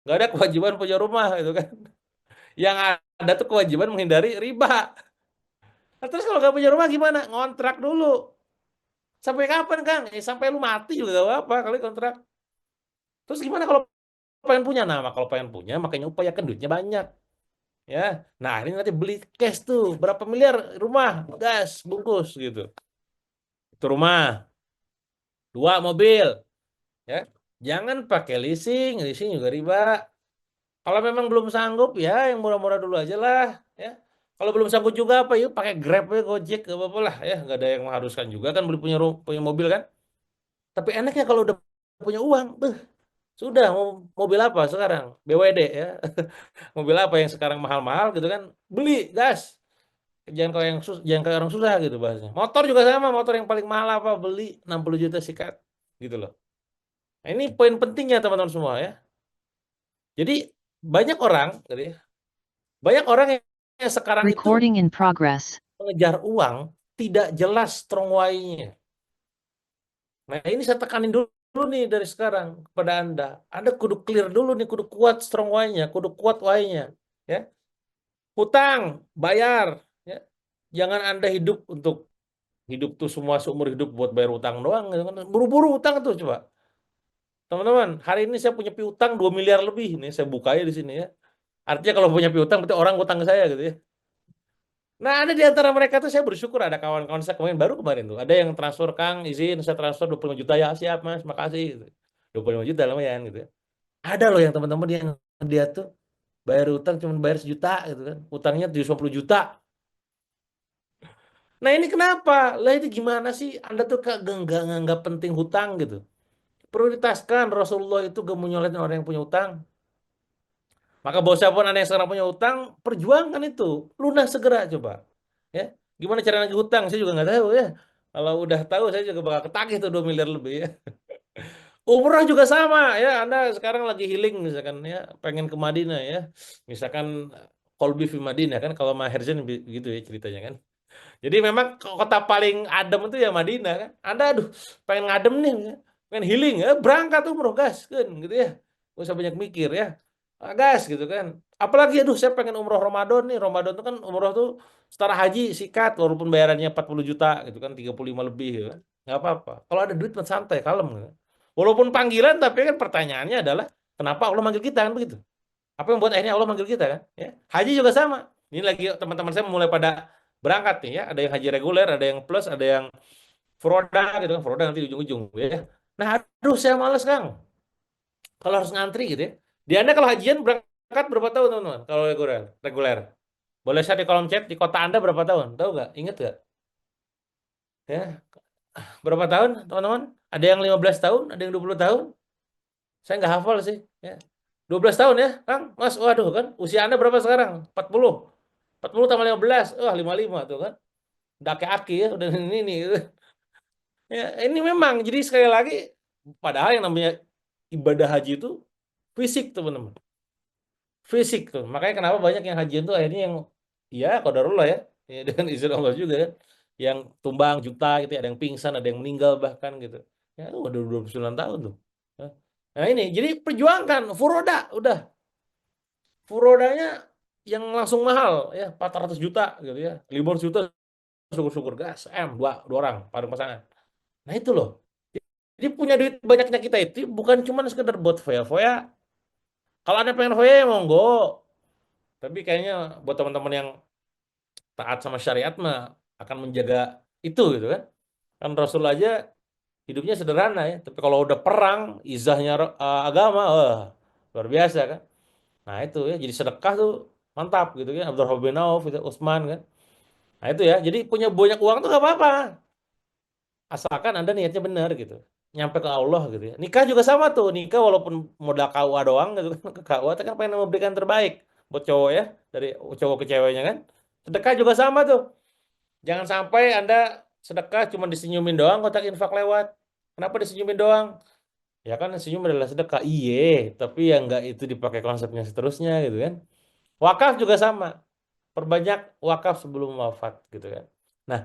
nggak ada kewajiban punya rumah gitu kan. Yang ada tuh kewajiban menghindari riba. Nah, terus kalau nggak punya rumah gimana? Ngontrak dulu. Sampai kapan, Kang? Sampai lu mati juga gak apa-apa kali kontrak. Terus gimana kalau pengen punya? Nah, kalau pengen punya, makanya upayakan duitnya banyak. Ya, nah ini nanti beli cash tuh berapa miliar rumah, gas, bungkus gitu. Itu rumah, dua mobil, ya. Jangan pakai leasing, leasing juga riba. Kalau memang belum sanggup ya yang murah-murah dulu aja lah, ya. Kalau belum sanggup juga apa yuk pakai Grab ya, Gojek, gak apa-apa lah ya, nggak ada yang mengharuskan juga kan beli punya mobil kan. Tapi enaknya kalau udah punya uang, sudah mau mobil apa sekarang? BWD ya. Mobil apa yang sekarang mahal-mahal gitu kan? Beli gas. Jangan kayak orang susah gitu bahasanya. Motor juga sama, motor yang paling mahal apa? Beli 60 juta sikat gitu loh. Nah, ini poin pentingnya teman-teman semua ya. Jadi banyak orang gitu ya, banyak orang yang sekarang itu Recording in progress. mengejar uang tidak jelas strong why-nya. Nah, ini saya tekanin dulu nih dari sekarang kepada Anda. Anda kudu clear dulu nih, kudu kuat strong why-nya, kudu kuat why-nya, ya. Hutang, bayar, ya. Jangan Anda hidup untuk hidup tuh semua seumur hidup buat bayar utang doang gitu kan. Buru-buru utang tuh coba. Teman-teman, hari ini saya punya piutang 2 miliar lebih nih saya bukanya di sini ya. Artinya kalau punya piutang berarti orang utang ke saya gitu ya. Nah, ada di antara mereka tuh saya bersyukur ada kawan-kawan saya kemarin tuh. Ada yang transfer, Kang, izin saya transfer 25 juta ya, siap Mas, makasih gitu. 25 juta lumayan gitu ya. Ada loh yang teman-teman yang dia tuh bayar utang cuma bayar 1 juta gitu kan. Utangnya 50 juta. Nah, ini kenapa? Lah itu gimana sih? Anda tuh nggak nganggap penting hutang gitu. Prioritaskan Rasulullah itu gak mau nyoletin orang yang punya utang. Maka bos siapapun anda yang sekarang punya utang, perjuangkan itu. Lunas segera coba. Ya, gimana cara nagih hutang? Saya juga nggak tahu ya. Kalau udah tahu, saya juga bakal ketagih tuh 2 miliar lebih ya. Umrah juga sama ya. Anda sekarang lagi healing misalkan ya, pengen ke Madinah ya. Misalkan Kolbi fi Madinah kan kalau Maher Zain gitu ya ceritanya kan. Jadi memang kota paling adem itu ya Madinah kan. Anda aduh pengen ngadem nih, ya. Pengen healing ya, berangkat umroh gas kan gitu ya. Gak usah banyak mikir ya. Gas gitu kan. Apalagi aduh saya pengen umroh Ramadan nih. Ramadan tuh kan umroh tuh setara haji sikat walaupun bayarannya 40 juta gitu kan, 35 lebih gitu kan. Nggak apa-apa. Kalau ada duit mah santai, kalem gitu. Walaupun panggilan tapi kan pertanyaannya adalah kenapa Allah manggil kita kan begitu. Apa yang buat akhirnya Allah manggil kita kan? Ya. Haji juga sama. Ini lagi teman-teman saya mulai pada berangkat nih ya. Ada yang haji reguler, ada yang plus, ada yang Froda gitu kan. Froda nanti di ujung-ujung ya. Nah, aduh saya males Kang. Kalau harus ngantri gitu ya. Di Anda kalau hajian berangkat berapa tahun teman-teman? Kalau reguler, reguler. Boleh share di kolom chat di kota Anda berapa tahun? Tahu nggak? Ingat nggak? Ya, berapa tahun teman-teman? Ada yang 15 tahun, ada yang 20 tahun. Saya nggak hafal sih. Ya. 12 tahun ya, Kang? Mas, waduh kan. Usia Anda berapa sekarang? 40. 40 tambah 15. Wah, 55 tuh kan. Udah aki ya, udah ini gitu. Ya, ini memang jadi sekali lagi padahal yang namanya ibadah haji itu fisik teman-teman. Fisik tuh. Makanya kenapa banyak yang hajian tuh akhirnya yang ya qadarullah ya. Ya dengan izin Allah juga kan. Yang tumbang juta gitu ya, ada yang pingsan, ada yang meninggal bahkan gitu. Ya udah 29 tahun tuh. Nah ini jadi perjuangkan furoda udah. Furodanya yang langsung mahal ya 400 juta gitu ya. 500 juta syukur-syukur gas dua orang paruh pasangan. Nah itu loh. Jadi punya duit banyaknya kita itu bukan cuma sekedar buat foya-foya. Kalau Anda pengen foya ya monggo. Tapi kayaknya buat teman-teman yang taat sama syariat mah akan menjaga itu gitu kan. Kan Rasul aja hidupnya sederhana ya. Tapi kalau udah perang, izahnya agama, luar biasa kan. Nah itu ya, jadi sedekah tuh mantap gitu kan. Abdurrahman bin Auf, itu Utsman kan. Nah itu ya, jadi punya banyak uang tuh gak apa-apa. Asalkan Anda niatnya benar gitu. Nyampe ke Allah gitu ya. Nikah juga sama tuh. Nikah walaupun modal KUA doang gitu kan. Ke KUA itu kan pengen memberikan terbaik buat cowok ya. Dari cowok ke ceweknya kan. Sedekah juga sama tuh. Jangan sampai Anda sedekah cuma disenyumin doang kotak infak lewat. Kenapa disenyumin doang? Ya kan senyum adalah sedekah. Iye, tapi ya enggak itu dipakai konsepnya seterusnya gitu kan. Wakaf juga sama. Perbanyak wakaf sebelum wafat gitu kan. Nah,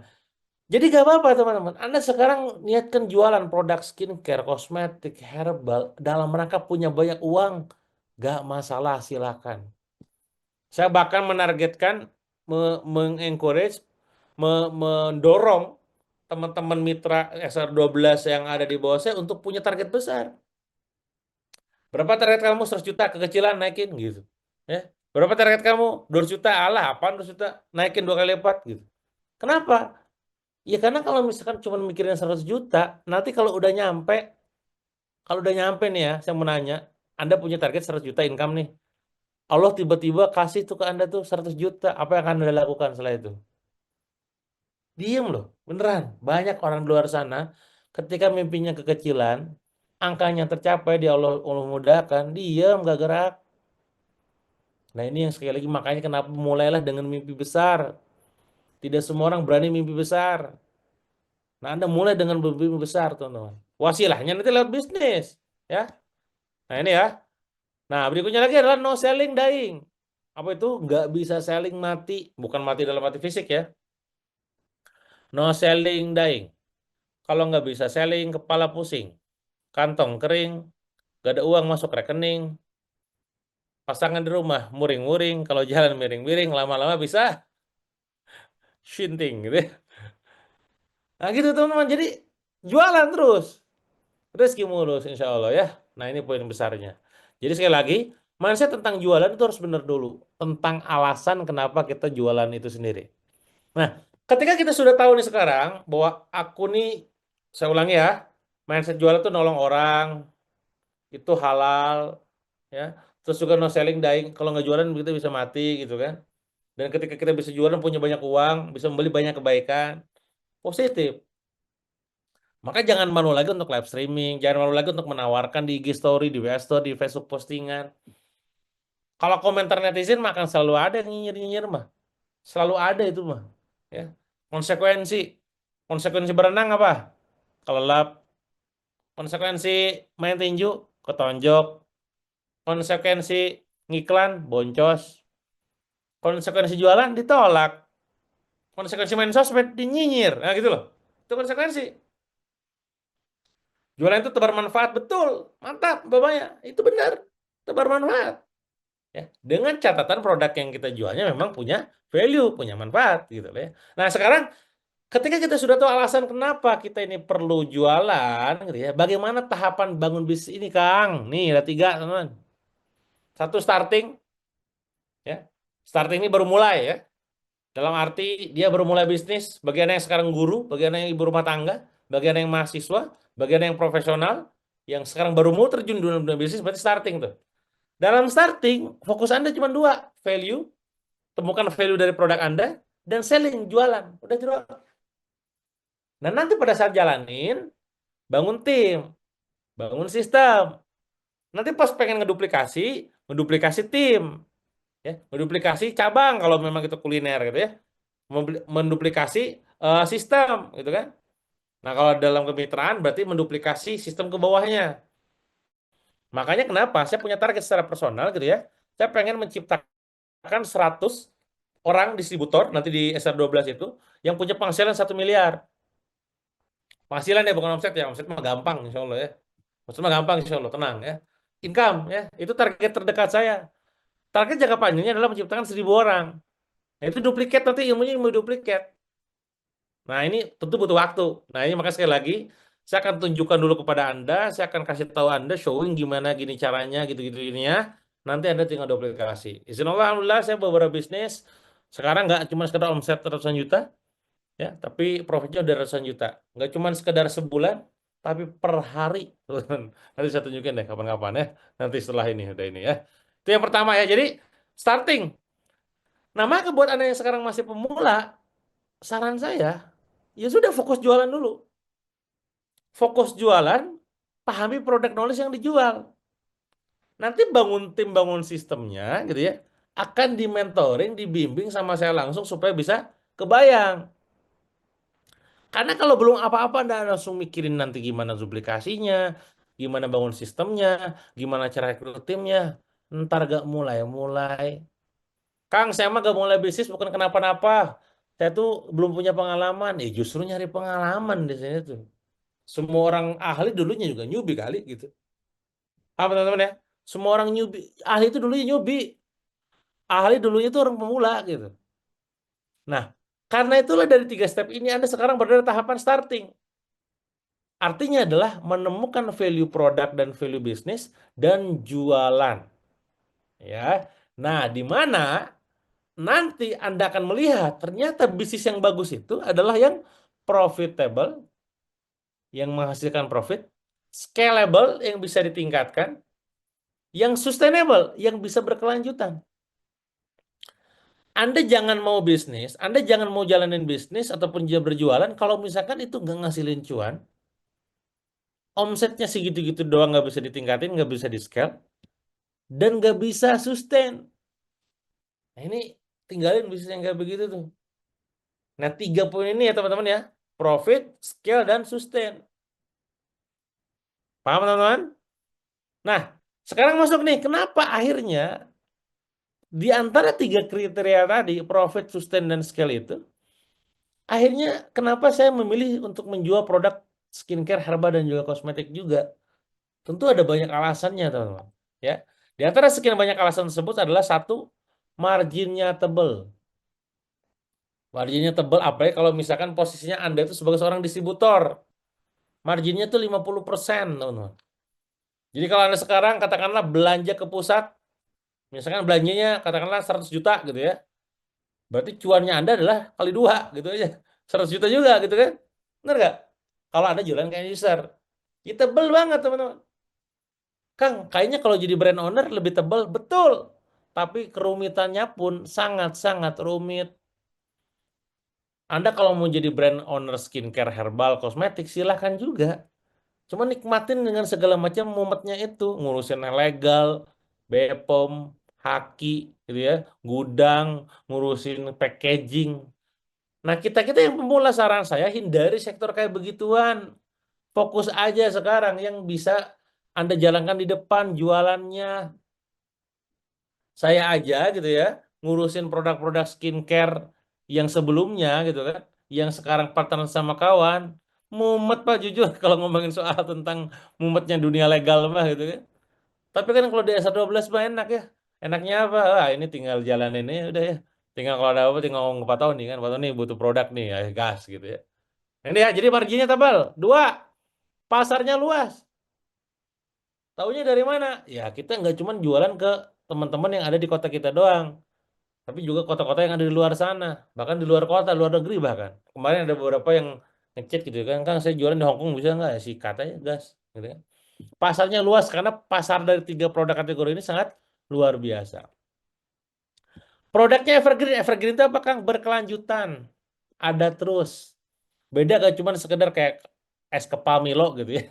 jadi gak apa-apa teman-teman. Anda sekarang niatkan jualan produk skincare, kosmetik, herbal dalam rangka punya banyak uang. Gak masalah, silakan. Saya bahkan menargetkan, mengencourage, mendorong teman-teman mitra SR12 yang ada di bawah saya untuk punya target besar. Berapa target kamu? 100 juta, kekecilan naikin gitu. Ya. Berapa target kamu? 200 juta, alah apaan 200 juta? Naikin 2 kali lipat gitu. Kenapa? Ya karena kalau misalkan cuma mikirin 100 juta, nanti kalau udah nyampe nih ya, saya mau nanya, Anda punya target 100 juta income nih. Allah tiba-tiba kasih tuh ke Anda tuh 100 juta, apa yang akan Anda lakukan setelah itu? Diem loh, beneran. Banyak orang di luar sana, ketika mimpinya kekecilan, angkanya tercapai, dia Allah mudahkan, diem, gak gerak. Nah ini yang sekali lagi makanya kenapa mulailah dengan mimpi besar. Tidak semua orang berani mimpi besar. Nah Anda mulai dengan mimpi besar teman-teman. Wasilahnya nanti lewat bisnis. Ya. Nah ini ya. Nah berikutnya lagi adalah no selling dying. Apa itu? Nggak bisa selling mati. Bukan mati dalam arti fisik ya. No selling dying. Kalau nggak bisa selling, kepala pusing. Kantong kering. Gak ada uang masuk rekening. Pasangan di rumah muring-muring. Kalau jalan miring-miring, lama-lama bisa shinting gitu ya. Nah gitu teman-teman. Jadi jualan terus. Rezeki mulus insya Allah ya. Nah ini poin besarnya. Jadi sekali lagi, mindset tentang jualan itu harus benar dulu. Tentang alasan kenapa kita jualan itu sendiri. Nah, ketika kita sudah tahu nih sekarang bahwa aku nih, saya ulangi ya, mindset jualan itu nolong orang, itu halal, ya. Terus juga no selling dying, kalau nggak jualan kita bisa mati gitu kan. Dan ketika kita bisa jualan punya banyak uang, bisa membeli banyak kebaikan, positif. Maka jangan malu lagi untuk live streaming, jangan malu lagi untuk menawarkan di IG story, di WA story, di Facebook postingan. Kalau komentar netizen mah akan selalu ada yang nyinyir-nyinyir mah. Selalu ada itu mah. Ya. Konsekuensi. Konsekuensi berenang apa? Kelelap. Konsekuensi main tinju, ketonjok. Konsekuensi ngiklan, boncos. Konsekuensi jualan, ditolak. Konsekuensi main sosmed, dinyinyir. Nah gitu loh. Itu konsekuensi. Jualan itu tebar manfaat, betul. Mantap, Bapaknya. Itu benar. Tebar manfaat. Ya, dengan catatan produk yang kita jualnya memang punya value, punya manfaat gitu loh ya. Nah, sekarang ketika kita sudah tahu alasan kenapa kita ini perlu jualan gitu ya. Bagaimana tahapan bangun bisnis ini, Kang? Nih, ada 3, teman. Satu starting ya. Starting ini baru mulai ya. Dalam arti dia baru mulai bisnis, bagian yang sekarang guru, bagian yang ibu rumah tangga, bagian yang mahasiswa, bagian yang profesional, yang sekarang baru mau terjun di dunia bisnis berarti starting tuh. Dalam starting, fokus Anda cuma 2, value, temukan value dari produk Anda, dan selling, jualan. Udah jual. Nah, nanti pada saat jalanin, bangun tim, bangun sistem. Nanti pas pengen ngeduplikasi, ngeduplikasi tim, ya, ngeduplikasi cabang kalau memang itu kuliner gitu ya. Menduplikasi sistem gitu kan. Nah, kalau dalam kemitraan berarti menduplikasi sistem ke bawahnya. Makanya kenapa saya punya target secara personal gitu ya. Saya pengen menciptakan 100 orang distributor nanti di SR12 itu yang punya penghasilan 1 miliar. Penghasilan ya bukan omset ya. Omset mah gampang insya Allah ya. Omset mah gampang insya Allah, tenang ya. Income ya, itu target terdekat saya. Target jangka panjangnya adalah menciptakan 1.000 orang. Nah, itu duplikat nanti ilmunya mau duplikat. Nah, ini tentu butuh waktu. Nah, ini maka sekali lagi, saya akan tunjukkan dulu kepada Anda, saya akan kasih tahu Anda, showing gimana gini caranya, gitu-gitu ini ya. Nanti Anda tinggal duplikasi. Izin Allah, Alhamdulillah, saya beberapa bisnis. Sekarang nggak cuma sekedar omset ratusan juta, ya, tapi profitnya udah ratusan juta. Nggak cuma sekedar sebulan, tapi per hari. Nanti saya tunjukin deh kapan-kapan ya. Nanti setelah ini, udah ini ya. Itu yang pertama ya. Jadi, starting. Nah, maka buat Anda yang sekarang masih pemula, saran saya, ya sudah fokus jualan dulu. Fokus jualan, pahami produk knowledge yang dijual. Nanti bangun tim, bangun sistemnya gitu ya. Akan dimentoring, dibimbing sama saya langsung supaya bisa kebayang. Karena kalau belum apa-apa Anda langsung mikirin nanti gimana duplikasinya, gimana bangun sistemnya, gimana cara rekrut timnya. Ntar gak mulai-mulai. Kang, saya mah gak mulai bisnis bukan kenapa-napa. Saya tuh belum punya pengalaman. Justru nyari pengalaman di sini tuh. Semua orang ahli dulunya juga newbie kali gitu. Apa teman-teman ya? Semua orang newbie, ahli itu dulunya newbie, ahli dulunya itu orang pemula gitu. Nah, karena itulah dari 3 step ini Anda sekarang berada di tahapan starting. Artinya adalah menemukan value produk dan value bisnis dan jualan. Ya. Nah, di mana nanti Anda akan melihat ternyata bisnis yang bagus itu adalah yang profitable, yang menghasilkan profit, scalable yang bisa ditingkatkan, yang sustainable yang bisa berkelanjutan. Anda jangan mau bisnis, Anda jangan mau jalanin bisnis ataupun dia berjualan kalau misalkan itu nggak ngasilin cuan, omsetnya segitu-gitu doang nggak bisa ditingkatin, nggak bisa di-scale, dan nggak bisa sustain. Nah ini tinggalin bisnis yang kayak begitu tuh. Nah 3 poin ini ya teman-teman ya, profit, scale, dan sustain. Paham teman-teman? Nah sekarang masuk nih, kenapa akhirnya di antara 3 kriteria tadi, profit, sustain, dan scale itu, akhirnya kenapa saya memilih untuk menjual produk skincare, herbal, dan juga kosmetik juga? Tentu ada banyak alasannya, teman-teman. Ya, di antara sekian banyak alasan tersebut adalah satu, marginnya tebel. Marginnya tebel apa ya? Kalau misalkan posisinya Anda itu sebagai seorang distributor, marginnya itu 50%, teman-teman. Jadi kalau Anda sekarang katakanlah belanja ke pusat, misalkan belanjanya katakanlah 100 juta gitu ya. Berarti cuannya Anda adalah kali 2 gitu aja. 100 juta juga gitu kan. Benar nggak? Kalau Anda jualan kayak user. Ya tebel banget teman-teman. Kang, kayaknya kalau jadi brand owner lebih tebel. Betul. Tapi kerumitannya pun sangat-sangat rumit. Anda kalau mau jadi brand owner skincare, herbal, kosmetik, silahkan juga. Cuma nikmatin dengan segala macam mumetnya itu. Ngurusin yang legal, BPOM, Haki, gitu ya, gudang, ngurusin packaging. Nah, kita-kita yang pemula, saran saya hindari sektor kayak begituan. Fokus aja sekarang yang bisa Anda jalankan di depan jualannya. Saya aja gitu ya, ngurusin produk-produk skincare yang sebelumnya gitu kan, yang sekarang partner sama kawan, mumet Pak jujur kalau ngomongin soal tentang mumetnya dunia legal mah gitu kan. Tapi kan kalau di S12 mah enak ya. Enaknya apa? Ah, ini tinggal jalan ini udah ya. Tinggal kalau ada apa tinggal ngomong ke Pak Tony kan. Pak Tony butuh produk nih, ya gas gitu ya. Ini ya, jadi marginnya tebal. Dua, pasarnya luas. Taunya dari mana? Ya kita nggak cuma jualan ke teman-teman yang ada di kota kita doang, tapi juga kota-kota yang ada di luar sana, bahkan di luar kota, luar negeri bahkan. Kemarin ada beberapa yang ngechat gitu kan, Kang saya jualan di Hong Kong bisa nggak? Sikat aja gas, gitu kan. Pasarnya luas karena pasar dari 3 produk kategori ini sangat luar biasa. Produknya evergreen, evergreen itu apa Kang? Berkelanjutan, ada terus. Beda gak cuma sekedar kayak es kepal Milo gitu ya.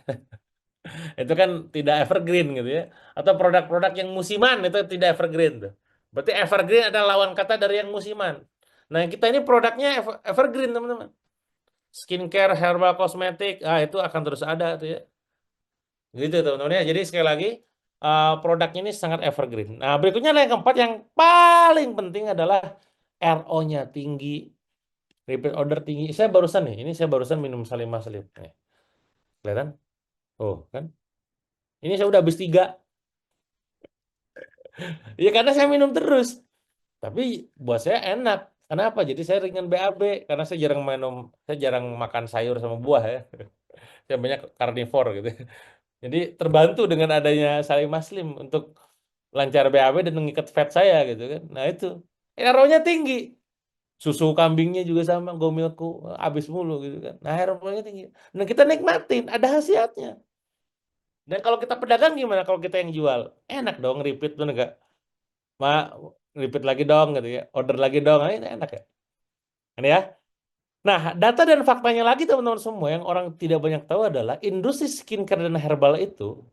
Itu kan tidak evergreen gitu ya. Atau produk-produk yang musiman itu tidak evergreen tuh. Berarti evergreen adalah lawan kata dari yang musiman. Nah, kita ini produknya evergreen, teman-teman. Skincare, herbal, kosmetik, itu akan terus ada tuh ya. Gitu, teman-teman ya. Jadi sekali lagi, produknya ini sangat evergreen. Nah, berikutnya yang keempat yang paling penting adalah RO-nya tinggi, repeat order tinggi. Saya barusan nih, ini saya barusan minum Salimah Selip. Nih, kelihatan? Oh, kan? Ini saya udah habis 3. Ya karena saya minum terus. Tapi buat saya enak. Kenapa? Jadi saya ringan BAB karena saya jarang makan sayur sama buah ya. Saya banyak karnivor gitu. Jadi terbantu dengan adanya Salim Muslim untuk lancar BAB dan mengikat fat saya gitu kan. Nah itu. RO-nya tinggi. Susu kambingnya juga sama, gomilku habis mulu gitu kan. Nah, RO-nya tinggi. Dan kita nikmatin, ada khasiatnya. Dan kalau kita pedagang gimana kalau kita yang jual? Enak dong, repeat tuh enggak? Ma, repeat lagi dong gitu ya. Order lagi dong. Nah, ini enak ya. Ini ya. Nah, data dan faktanya lagi teman-teman semua yang orang tidak banyak tahu adalah industri skincare dan herbal itu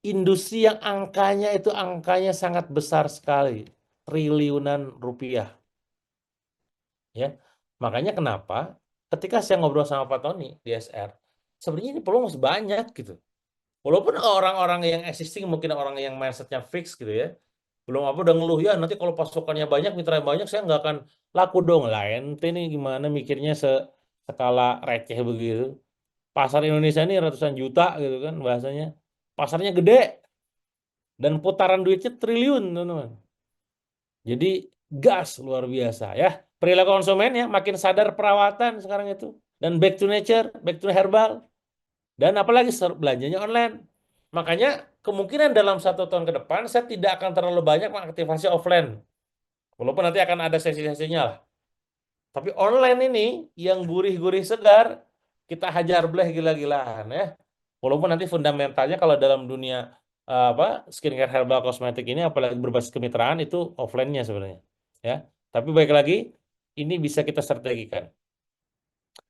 industri yang angkanya sangat besar sekali, triliunan rupiah, ya. Makanya kenapa ketika saya ngobrol sama Pak Tony di SR, sebenarnya ini peluang masih banyak gitu. Walaupun orang-orang yang existing mungkin orang yang mindsetnya fix gitu ya, belum apa udah ngeluh ya nanti kalau pasukannya banyak, mitra banyak saya nggak akan laku dong lah. Ente nih gimana mikirnya skala receh begitu. Pasar Indonesia ini ratusan juta gitu kan bahasanya. Pasarnya gede. Dan putaran duitnya triliun, teman-teman. Jadi gas luar biasa ya. Perilaku konsumen ya makin sadar perawatan sekarang itu. Dan back to nature, back to herbal. Dan apalagi belanjanya online. Makanya kemungkinan dalam 1 tahun ke depan saya tidak akan terlalu banyak mengaktifasi offline. Walaupun nanti akan ada sesi-sesinya lah. Tapi online ini yang gurih-gurih segar, kita hajar bleh gila-gilaan ya. Walaupun nanti fundamentalnya kalau dalam dunia apa skincare herbal kosmetik ini apalagi berbasis kemitraan itu offline-nya sebenarnya. Ya. Tapi baik lagi ini bisa kita strategikan.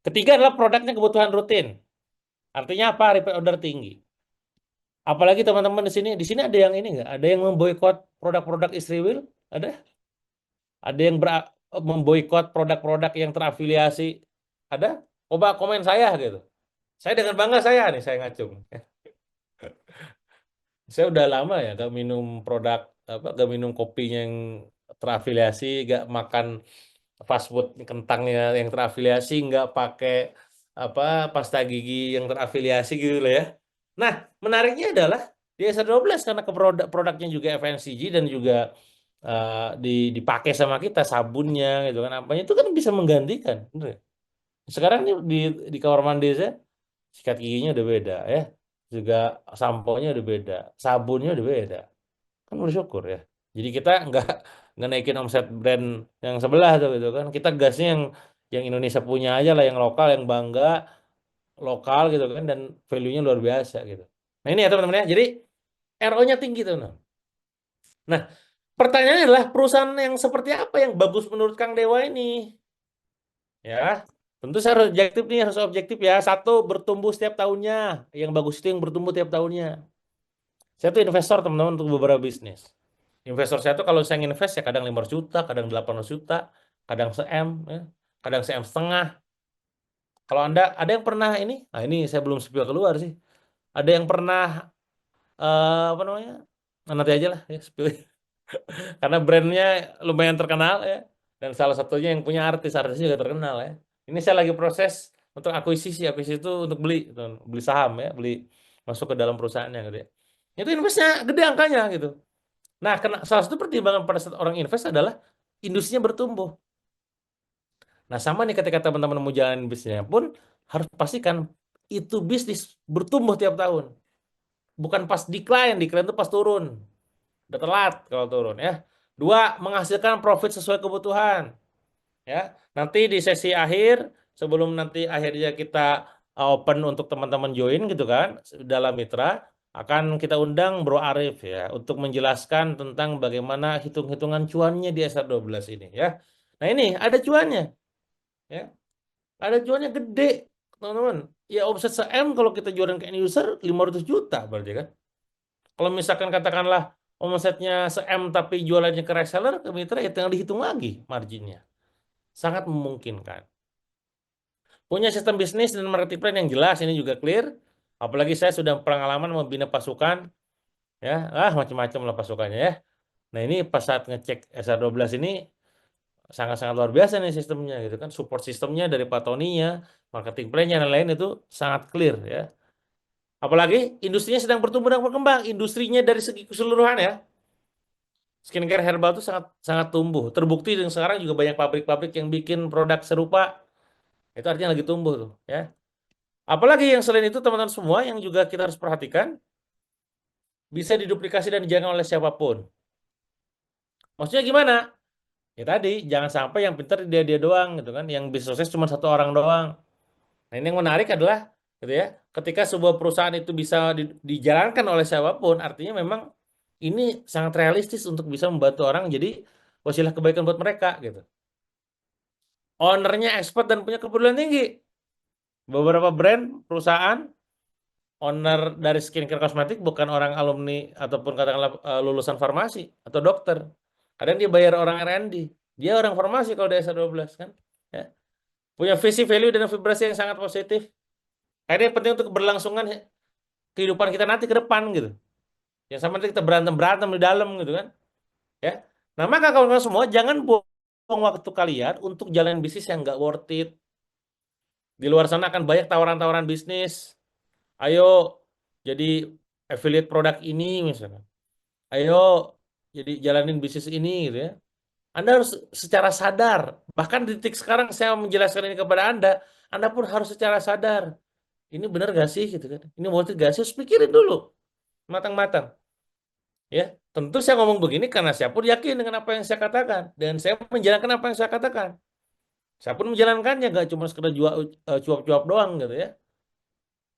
Ketiga adalah produknya kebutuhan rutin. Artinya apa? Repeat order tinggi. Apalagi teman-teman di sini ada yang ini nggak? Ada yang memboikot produk-produk Istri Will? Ada? Ada yang memboikot produk-produk yang terafiliasi? Ada? Coba komen saya gitu. Saya dengan bangga saya nih, saya ngacung. Saya udah lama ya gak minum produk apa, gak minum kopinya yang terafiliasi, gak makan fast food kentangnya yang terafiliasi, nggak pakai apa pasta gigi yang terafiliasi gitu loh ya. Nah, menariknya adalah di S12 karena ke produknya juga FMCG dan juga dipakai sama kita sabunnya gitu kan apanya itu kan bisa menggantikan. Bener ya? Sekarang nih di kamar mandi saya sikat giginya udah beda ya. Juga sampo-nya udah beda, sabunnya udah beda. Kan bersyukur ya. Jadi kita nggak naikin omset brand yang sebelah tuh gitu kan. Kita gasnya yang Indonesia punya aja lah, yang lokal, yang bangga lokal gitu kan dan value-nya luar biasa gitu. Nah ini ya teman-teman ya. Jadi RO-nya tinggi tuh. Nah, pertanyaannya adalah perusahaan yang seperti apa yang bagus menurut Kang Dewa ini? Ya, tentu saya harus objektif nih, harus objektif ya. Satu, bertumbuh setiap tahunnya. Yang bagus itu yang bertumbuh tiap tahunnya. Saya tuh investor teman-teman untuk beberapa bisnis. Investor saya tuh kalau saya invest ya kadang 500 juta, kadang 800 juta, kadang se-M, ya. Kadang se-M setengah. Kalau Anda ada yang pernah ini, nah ini saya belum spill keluar sih. Ada yang pernah apa namanya? Nah, nanti aja lah ya spill. Karena brandnya lumayan terkenal ya. Dan salah satunya yang punya artis juga terkenal ya. Ini saya lagi proses untuk akuisisi. Akuisisi itu untuk beli, gitu. Beli saham ya, beli masuk ke dalam perusahaannya gitu ya. Itu investnya gede angkanya gitu. Nah, salah satu pertimbangan pada saat orang invest adalah industrinya bertumbuh. Nah, sama nih ketika teman-teman mau jalanin bisnisnya pun harus pastikan itu bisnis bertumbuh tiap tahun. Bukan pas decline itu pas turun. Udah telat kalau turun ya. Dua, menghasilkan profit sesuai kebutuhan. Ya, nanti di sesi akhir sebelum nanti akhirnya kita open untuk teman-teman join gitu kan dalam mitra akan kita undang Bro Arif ya untuk menjelaskan tentang bagaimana hitung-hitungan cuannya di SR12 ini ya. Nah, ini ada cuannya ya. Ada cuannya gede, teman-teman. Ya omset se-M kalau kita jualan ke end user 500 juta berarti kan. Kalau misalkan katakanlah omsetnya se-M tapi jualannya ke reseller ke mitra ya tinggal dihitung lagi marginnya. Sangat memungkinkan. Punya sistem bisnis dan marketing plan yang jelas, ini juga clear. Apalagi saya sudah pengalaman membina pasukan, ya, macam-macam lah pasukannya ya. Nah ini pas saat ngecek SR12 ini sangat-sangat luar biasa nih sistemnya gitu kan. Support sistemnya dari Pak Tony-nya, marketing plan-nya dan lain itu sangat clear ya. Apalagi industrinya sedang bertumbuh dan berkembang. Industrinya dari segi keseluruhan ya. Skincare herbal itu sangat sangat tumbuh. Terbukti dan sekarang juga banyak pabrik-pabrik yang bikin produk serupa. Itu artinya lagi tumbuh tuh ya. Apalagi yang selain itu teman-teman semua yang juga kita harus perhatikan bisa diduplikasi dan dijalankan oleh siapapun. Maksudnya gimana? Ya tadi jangan sampai yang pintar dia doang gitu kan, yang bisa sukses cuma satu orang doang. Nah ini yang menarik adalah gitu ya, ketika sebuah perusahaan itu bisa dijalankan oleh siapapun, artinya memang ini sangat realistis untuk bisa membantu orang jadi wasilah kebaikan buat mereka gitu. Ownernya expert dan punya kepedulian tinggi. Beberapa brand perusahaan owner dari skincare kosmetik bukan orang alumni ataupun katakanlah lulusan farmasi atau dokter. Kadang dia bayar orang R&D. Dia orang farmasi kalau di S12 kan. Ya. Punya visi, value, dan vibrasi yang sangat positif. Akhirnya penting untuk keberlangsungan kehidupan kita nanti ke depan gitu. Yang sama nanti kita berantem-berantem di dalam gitu kan. Ya. Nah maka kawan-kawan semua jangan buang waktu kalian untuk jalan bisnis yang nggak worth it. Di luar sana akan banyak tawaran-tawaran bisnis. Ayo jadi affiliate produk ini misalnya. ayo jadi jalanin bisnis ini gitu ya. Anda harus secara sadar. Bahkan di titik sekarang saya menjelaskan ini kepada Anda pun harus secara sadar. Ini benar gak sih gitu kan? Ini worth it gak sih? Harus pikirin dulu matang-matang. Ya, tentu saya ngomong begini karena saya pun yakin dengan apa yang saya katakan dan saya menjalankan apa yang saya katakan. Saya pun menjalankannya gak cuma sekedar cuap-cuap doang gitu ya.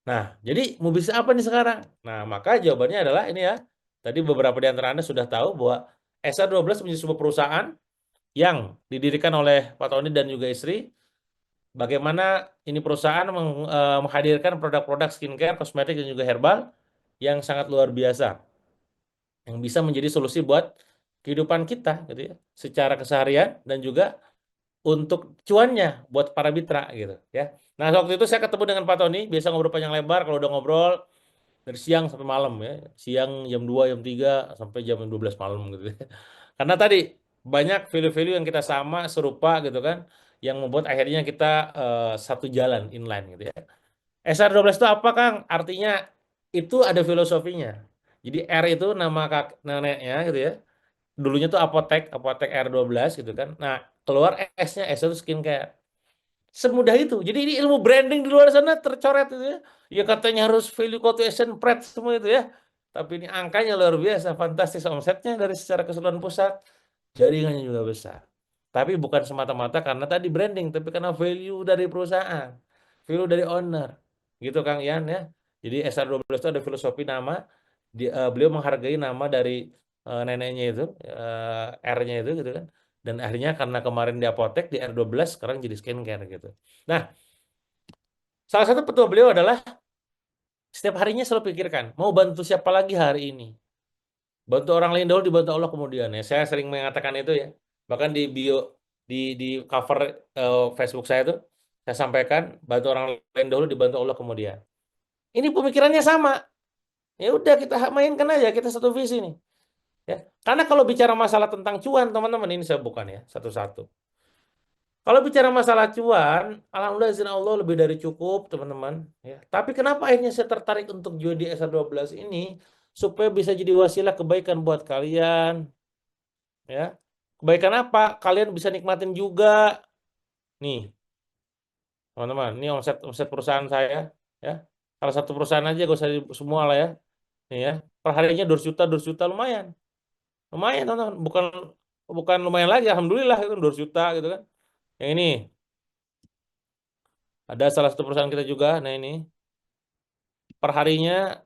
Nah, jadi mau bisa apa nih sekarang? Nah, maka jawabannya adalah ini ya. Tadi beberapa di antara Anda sudah tahu bahwa SA12 menjadi sebuah perusahaan yang didirikan oleh Pak Tony dan juga istri. Bagaimana ini perusahaan menghadirkan produk-produk skincare, kosmetik, dan juga herbal yang sangat luar biasa. Yang bisa menjadi solusi buat kehidupan kita gitu ya. Secara keseharian dan juga untuk cuannya buat para mitra gitu ya. Nah, waktu itu saya ketemu dengan Pak Tony, biasa ngobrol panjang lebar kalau udah ngobrol dari siang sampai malam ya. Siang jam 2 jam 3 sampai jam 12 malam gitu ya. Karena tadi banyak value-value yang kita sama, serupa gitu kan, yang membuat akhirnya kita satu jalan inline gitu ya. SR12 itu apa, Kang? Artinya itu ada filosofinya. Jadi R itu nama neneknya gitu ya. Dulunya tuh apotek, apotek R12 gitu kan. Nah, keluar S-nya, S itu skincare. Semudah itu. Jadi ini ilmu branding di luar sana tercoret itu ya. Ya katanya harus value quotation Pret semua itu ya. Tapi ini angkanya luar biasa, fantastis omsetnya dari secara keseluruhan pusat. Jaringannya juga besar. Tapi bukan semata-mata karena tadi branding, tapi karena value dari perusahaan, value dari owner. Gitu Kang Ian ya. Jadi SR12 itu ada filosofi nama, beliau menghargai nama dari neneknya itu, R-nya itu gitu kan. Dan akhirnya karena kemarin di apotek di R12 sekarang jadi skincare gitu. Nah, salah satu petua beliau adalah setiap harinya selalu pikirkan, mau bantu siapa lagi hari ini? Bantu orang lain dahulu, dibantu Allah kemudian ya. Saya sering mengatakan itu ya. Bahkan di bio di cover Facebook saya tuh saya sampaikan bantu orang lain dahulu, dibantu Allah kemudian. Ini pemikirannya sama. Ya udah kita mainkan aja, kita satu visi nih. Ya. Karena kalau bicara masalah tentang cuan, teman-teman ini saya bukan ya satu-satu. Kalau bicara masalah cuan, alhamdulillah izin Allah lebih dari cukup, teman-teman. Ya. Tapi kenapa akhirnya saya tertarik untuk jual di SA12 ini? Supaya bisa jadi wasilah kebaikan buat kalian. Ya. Kebaikan apa? Kalian bisa nikmatin juga. Nih, teman-teman, ini omset omset perusahaan saya. Ya. Salah satu perusahaan aja, gak usah semua lah ya. Nih ya. Perharinya 2 juta, 2 juta lumayan. Lumayan, teman-teman. Bukan bukan lumayan lagi, alhamdulillah itu 2 juta gitu kan. Yang ini ada salah satu perusahaan kita juga. Nah ini perharinya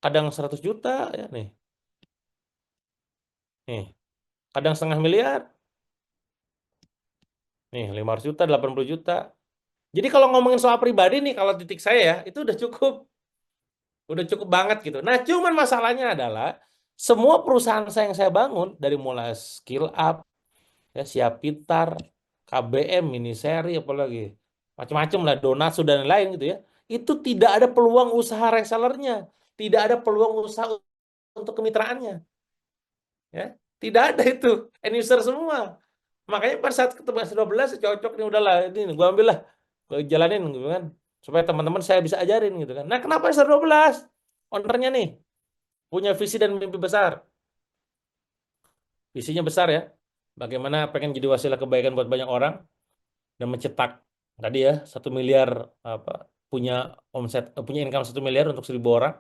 kadang 100 juta ya nih. Nih, kadang 500 miliar. Nih, 500 juta, 80 juta. Jadi kalau ngomongin soal pribadi nih, kalau titik saya ya, itu udah cukup. Udah cukup banget gitu. Nah, cuman masalahnya adalah semua perusahaan saya yang saya bangun dari mulai Skill Up, ya, Siap Pintar, KBM, Miniseri, apalagi macam-macam lah, Donatsu dan lain gitu ya. Itu tidak ada peluang usaha resellernya, tidak ada peluang usaha untuk kemitraannya, ya. Tidak ada itu, end user semua. Makanya pada saat ketemu S12 cocok nih udahlah ini gue ambil lah, gue jalanin gitu kan. Supaya teman-teman saya bisa ajarin gitu kan. Nah, kenapa S12? Ownernya nih punya visi dan mimpi besar. Visinya besar ya. Bagaimana pengen jadi wasilah kebaikan buat banyak orang dan mencetak tadi ya 1 miliar apa punya omset punya income 1 miliar untuk 1.000 orang.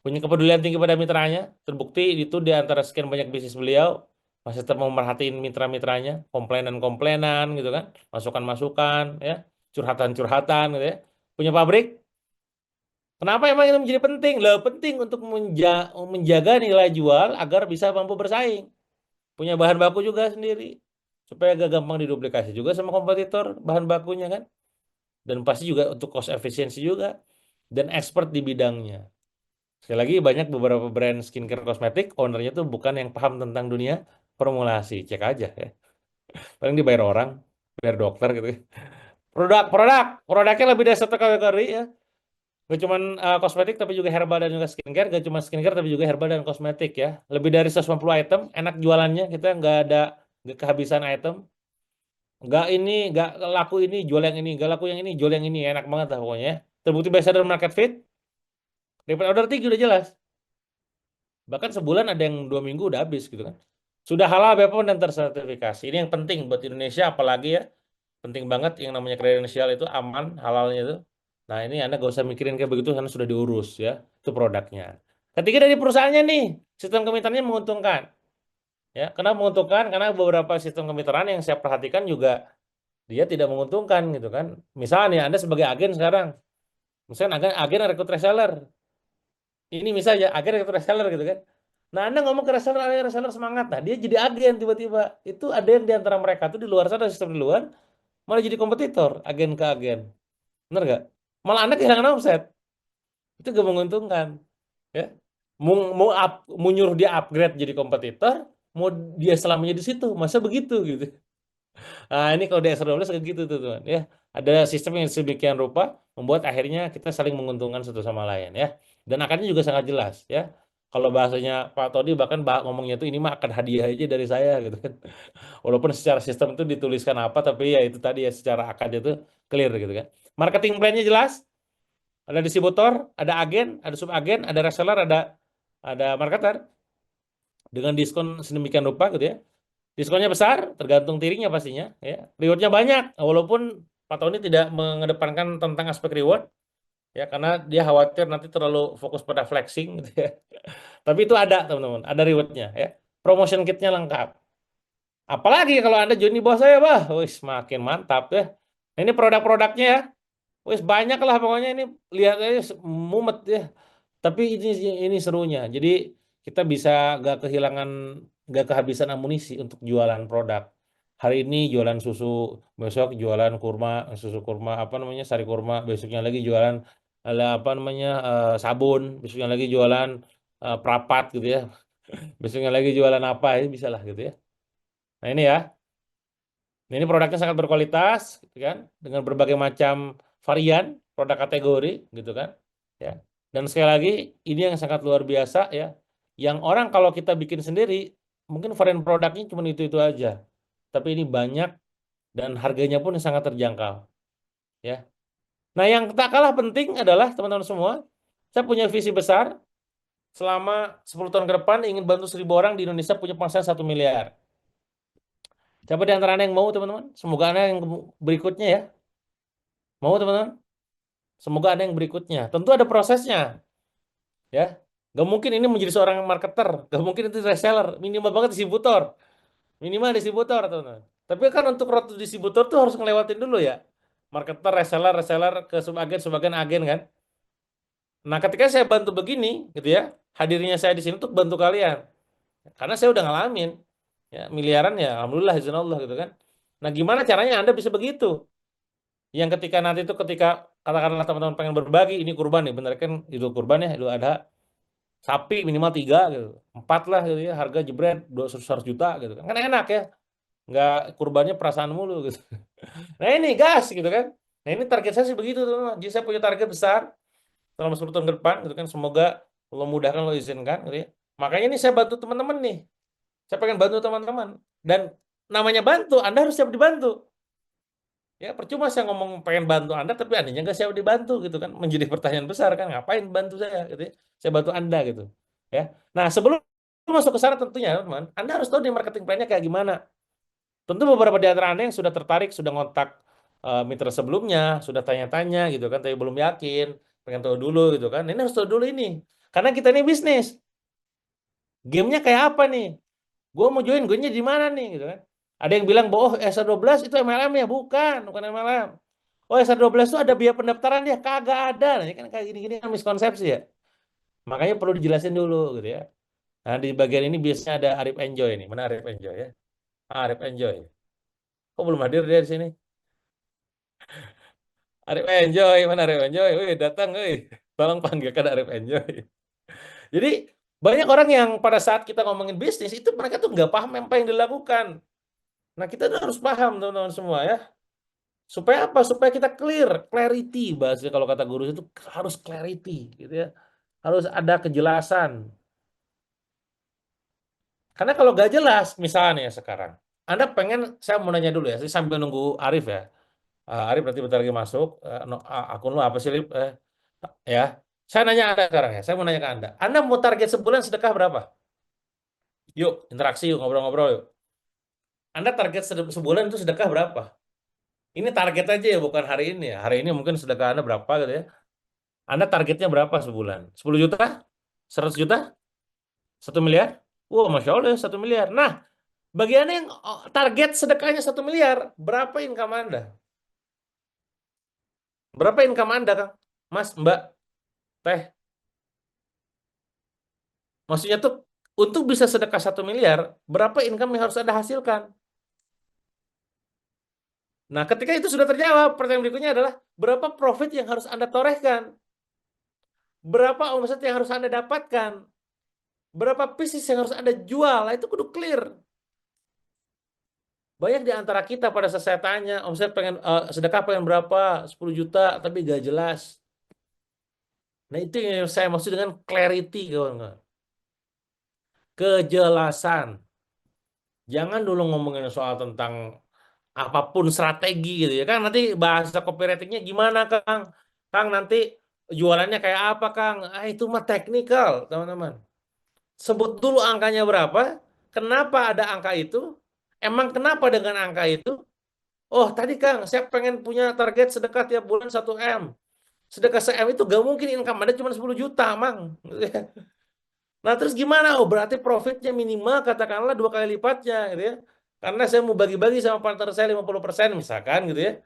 Punya kepedulian tinggi pada mitranya. Terbukti itu di antara sekian banyak bisnis beliau masih tetap merhatiin mitra-mitranya, komplainan-komplainan gitu kan, masukan-masukan ya, curhatan-curhatan gitu ya. Punya pabrik. Kenapa emang itu menjadi penting? Lah penting untuk menjaga nilai jual agar bisa mampu bersaing. Punya bahan baku juga sendiri supaya gak gampang diduplikasi juga sama kompetitor bahan bakunya kan, dan pasti juga untuk cost efisiensi juga dan expert di bidangnya. Sekali lagi banyak beberapa brand skincare kosmetik ownernya tuh bukan yang paham tentang dunia formulasi, cek aja ya, paling dibayar orang, bayar dokter gitu ya. Produknya lebih dari satu kategori ya. Gak cuma kosmetik tapi juga herbal dan juga skincare. Gak cuma skincare tapi juga herbal dan kosmetik ya. Lebih dari 150 item. Enak jualannya. Kita nggak kehabisan item. Nggak ini, nggak laku ini, jual yang ini. Nggak laku yang ini, jual yang ini. Enak banget lah pokoknya. Terbukti bestseller market fit. Dapat order tinggi udah jelas. Bahkan sebulan ada yang 2 minggu udah habis gitu kan. Sudah halal BPOM dan tersertifikasi. Ini yang penting buat Indonesia, apalagi ya. Penting banget yang namanya kredensial itu aman, halalnya itu. Nah ini Anda gak usah mikirin kayak begitu karena sudah diurus ya. Itu produknya. Ketiga dari perusahaannya nih, sistem kemitraannya menguntungkan. Ya, kenapa menguntungkan? Karena beberapa sistem kemitraan yang saya perhatikan juga dia tidak menguntungkan gitu kan. Misalnya Anda sebagai agen sekarang, misalnya agen rekrut reseller. Ini misalnya agen rekrut reseller gitu kan. Nah, Anda ngomong ke reseller, ada reseller semangat. Nah, dia jadi agen tiba-tiba. Itu ada yang di antara mereka tuh di luar sana, sistem di luar, malah jadi kompetitor, agen ke agen. Benar nggak? Malah Anda kehilangan omset. Itu gak menguntungkan. Ya. Mau nyuruh dia upgrade jadi kompetitor, mau dia selamanya di situ. Masa begitu gitu. Nah, ini kalau di S12 kayak gitu tuh, teman. Ya, ada sistem yang sedemikian rupa membuat akhirnya kita saling menguntungkan satu sama lain ya. Dan akarnya juga sangat jelas ya. Kalau bahasanya Pak Todi bahkan ngomongnya tuh ini mah akad hadiah aja dari saya gitu kan. Walaupun secara sistem itu dituliskan apa tapi ya itu tadi ya secara akad itu clear gitu kan. Marketing plan-nya jelas, ada distributor, ada agen, ada subagen, ada reseller, ada marketer dengan diskon sedemikian rupa gitu ya. Diskonnya besar, tergantung tiringnya pastinya. Ya. Rewardnya banyak, walaupun Pak Tony tidak mengedepankan tentang aspek reward, ya karena dia khawatir nanti terlalu fokus pada flexing, gitu ya. Tapi itu ada teman-teman, ada rewardnya. Ya. Promotion kitnya lengkap. Apalagi kalau Anda join di bawah saya, bah, wis makin mantap ya. Nah, ini produk-produknya ya, wis banyak lah pokoknya ini lihat aja mumet ya. Tapi ini serunya. Jadi kita bisa kehilangan, gak kehabisan amunisi untuk jualan produk. Hari ini jualan susu, besok jualan kurma, susu kurma apa namanya sari kurma, besoknya lagi jualan apa namanya sabun, besoknya lagi jualan perapat gitu ya, besoknya lagi jualan apa ya bisa lah gitu ya. Nah ini ya. Nah, ini produknya sangat berkualitas, gitu kan, dengan berbagai macam varian, produk kategori, gitu kan, ya. Dan sekali lagi, ini yang sangat luar biasa, ya. Yang orang kalau kita bikin sendiri, mungkin varian produknya cuma itu aja. Tapi ini banyak dan harganya pun sangat terjangkau, ya. Nah, yang tak kalah penting adalah teman-teman semua, saya punya visi besar selama 10 tahun ke depan ingin bantu 1.000 orang di Indonesia punya penghasilan 1 miliar. Siapa di antara Anda yang mau, teman-teman? Semoga Anda yang berikutnya ya. Mau, teman-teman? Semoga ada yang berikutnya. Tentu ada prosesnya, ya. Gak mungkin ini menjadi seorang marketer, gak mungkin itu reseller, minimal banget distributor, minimal distributor, teman-teman. Tapi kan untuk road to distributor tuh harus ngelewatin dulu ya, marketer, reseller, reseller ke subagen, subagen agen kan. Nah, ketika saya bantu begini, gitu ya, hadirnya saya di sini untuk bantu kalian, karena saya udah ngalamin, ya, miliaran ya, alhamdulillah, izin Allah gitu kan. Nah, gimana caranya Anda bisa begitu? Yang ketika nanti itu ketika katakanlah teman-teman pengen berbagi, ini kurban nih, bener kan Idul Kurban ya, Idul Adha, sapi minimal 3 gitu, 4 lah gitu ya, harga jebret 200 juta gitu kan, kan enak ya, nggak kurbannya perasaan mulu gitu. Nah ini gas gitu kan, nah ini target saya sih begitu teman-teman, jadi saya punya target besar selama 10 tahun ke depan gitu kan, semoga Allah mudahkan, Allah izinkan gitu ya. Makanya ini saya bantu teman-teman nih, saya pengen bantu teman-teman, dan namanya bantu, Anda harus siap dibantu. Ya, percuma saya ngomong pengen bantu Anda, tapi Andanya nggak siap dibantu gitu kan. Menjadi pertanyaan besar kan, ngapain bantu saya gitu ya. Saya bantu Anda gitu. Ya. Nah, sebelum masuk ke sana tentunya, teman, Anda harus tahu di marketing plan-nya kayak gimana. Tentu beberapa di antara Anda yang sudah tertarik, sudah ngontak mitra sebelumnya, sudah tanya-tanya gitu kan, tapi belum yakin, pengen tahu dulu gitu kan. Ini harus tahu dulu ini. Karena kita ini bisnis. Gamenya kayak apa nih? Gue mau join, gue di mana nih gitu kan. Ada yang bilang bahwa oh, S12 itu MLM ya, bukan MLM. Oh, S12 itu ada biaya pendaftaran ya, kagak ada. Nah, ini kan kayak gini-gini kan miskonsepsi ya. Makanya perlu dijelasin dulu gitu ya. Nah, di bagian ini biasanya ada Arif Enjoy nih. Mana Arif Enjoy ya? Arif Enjoy. Kok belum hadir dia di sini? Arif Enjoy, mana Arif Enjoy? Wih, datang, wih. Tolong panggilkan Arif Enjoy. Jadi banyak orang yang pada saat kita ngomongin bisnis itu mereka tuh nggak paham apa yang dilakukan. Nah, kita tuh harus paham teman-teman semua ya. Supaya apa? Supaya kita clear, clarity bahasa kalau kata guru itu harus clarity gitu ya. Harus ada kejelasan. Karena kalau nggak jelas, misalnya ya sekarang, Anda pengen, saya mau nanya dulu ya, saya sambil nunggu Arif ya. Arif nanti bentar lagi masuk. Akun lu apa sih, Arif? Ya. Saya nanya Anda sekarang ya, saya mau nanya ke Anda. Anda mau target sebulan sedekah berapa? Yuk, interaksi yuk, ngobrol-ngobrol yuk. Anda target sebulan itu sedekah berapa? Ini target aja ya, bukan hari ini ya. Hari ini mungkin sedekah Anda berapa gitu ya. Anda targetnya berapa sebulan? 10 juta? 100 juta? 1 miliar? Wah, Masya Allah ya, 1 miliar. Nah, bagi Anda yang target sedekahnya 1 miliar, berapa income Anda? Berapa income Anda, Kang? Mas, Mbak, Teh? Maksudnya tuh, untuk bisa sedekah 1 miliar, berapa income yang harus Anda hasilkan? Nah, ketika itu sudah terjawab, pertanyaan berikutnya adalah, berapa profit yang harus Anda torehkan? Berapa omset yang harus Anda dapatkan? Berapa pieces yang harus Anda jual? Nah, itu kudu clear. Banyak di antara kita pada saat saya tanya, omset pengen sedekah pengen berapa? 10 juta, tapi gak jelas. Nah, itu yang saya maksud dengan clarity, kawan-kawan. Kejelasan. Jangan dulu ngomongin soal tentang apapun strategi gitu ya. Kang, nanti bahasa copywritingnya gimana, Kang? Kang, nanti jualannya kayak apa, Kang? Ah, itu mah teknikal, teman-teman. Sebut dulu angkanya berapa, kenapa ada angka itu, emang kenapa dengan angka itu? Oh, tadi Kang, saya pengen punya target sedekah tiap bulan 1 M. Sedekah 1 M itu gak mungkin income Anda cuma 10 juta, Mang. Nah, terus gimana? Oh, berarti profitnya minimal katakanlah 2 kali lipatnya gitu ya. Karena saya mau bagi-bagi sama partner saya 50% misalkan gitu ya.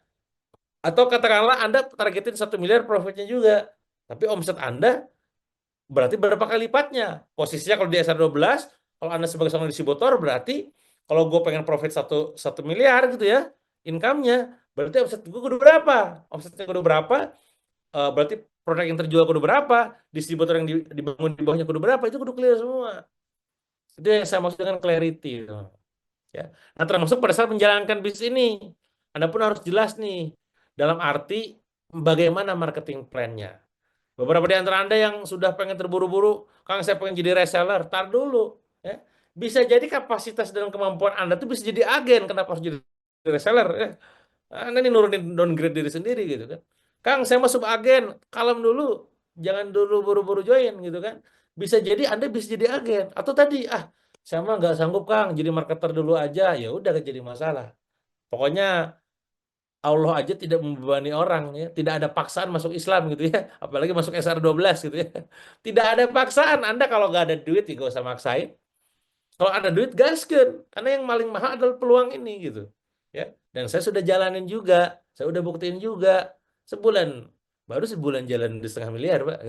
Atau katakanlah Anda targetin 1 miliar profitnya juga. Tapi omset Anda berarti berapa kali lipatnya? Posisinya kalau di SR12, kalau Anda sebagai seorang distributor berarti kalau gue pengen profit satu miliar gitu ya, income-nya, berarti omset gue kudu berapa? Omsetnya kudu berapa? Berarti produk yang terjual kudu berapa? Distributor yang dibangun di bawahnya kudu berapa? Itu kudu clear semua. Itu yang saya maksud dengan clarity, gitu. Ya. Nah, termasuk pada saat menjalankan bisnis ini, Anda pun harus jelas nih dalam arti bagaimana marketing plan-nya. Beberapa di antara Anda yang sudah pengen terburu-buru, Kang saya pengen jadi reseller, tar dulu. Ya. Bisa jadi kapasitas dan kemampuan Anda tuh bisa jadi agen, kenapa harus jadi reseller? Ya. Anda nih nurunin downgrade diri sendiri gitu kan. Kang saya masuk agen, kalem dulu, jangan dulu buru-buru join gitu kan. Bisa jadi Anda bisa jadi agen. Atau tadi, saya mah nggak sanggup Kang, jadi marketer dulu aja, ya udah gak jadi masalah. Pokoknya Allah aja tidak membebani orang ya, tidak ada paksaan masuk Islam gitu ya, apalagi masuk SR12 gitu ya. Tidak ada paksaan. Anda kalau nggak ada duit ya gak usah maksain. Kalau ada duit gaskeun, karena yang paling mahal adalah peluang ini gitu. Ya. Dan saya sudah jalanin juga, saya udah buktiin juga. Sebulan baru sebulan jalan di 1,5 miliar, Pak.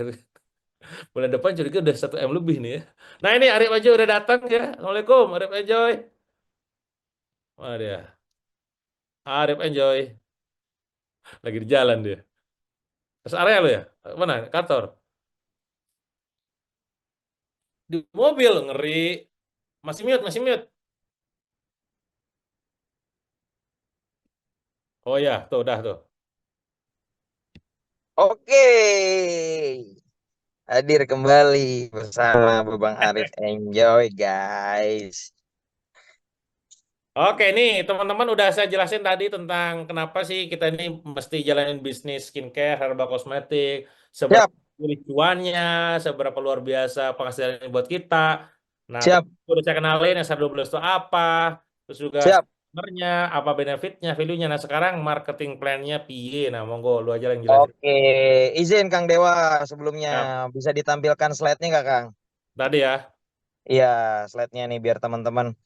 Bulan depan curiga udah 1 M lebih nih ya. Nah, ini Arif aja udah datang ya. Assalamualaikum, Arif Enjoy. Wah dia, Arif Enjoy lagi di jalan dia. Terus area lo ya? Mana? Kantor? Di mobil ngeri. Masih mute, masih mute. Oh ya, tuh udah tuh. Oke, hadir kembali bersama Babang Arif. Enjoy, guys. Oke, nih teman-teman udah saya jelasin tadi tentang kenapa sih kita ini mesti jalanin bisnis skincare, herbal kosmetik, seberapa Siap, cuannya, seberapa luar biasa penghasilannya buat kita. Nah, terus siap, udah saya kenalin SR12 itu apa, terus juga siap. sebenarnya apa benefitnya, value-nya. Nah, sekarang marketing plan-nya piye. Nah, monggo lu aja yang jelasin. Oke, izin Kang Dewa sebelumnya Ya, bisa ditampilkan slide-nya nggak, Kang? tadi ya. Iya, slide-nya nih biar teman-teman.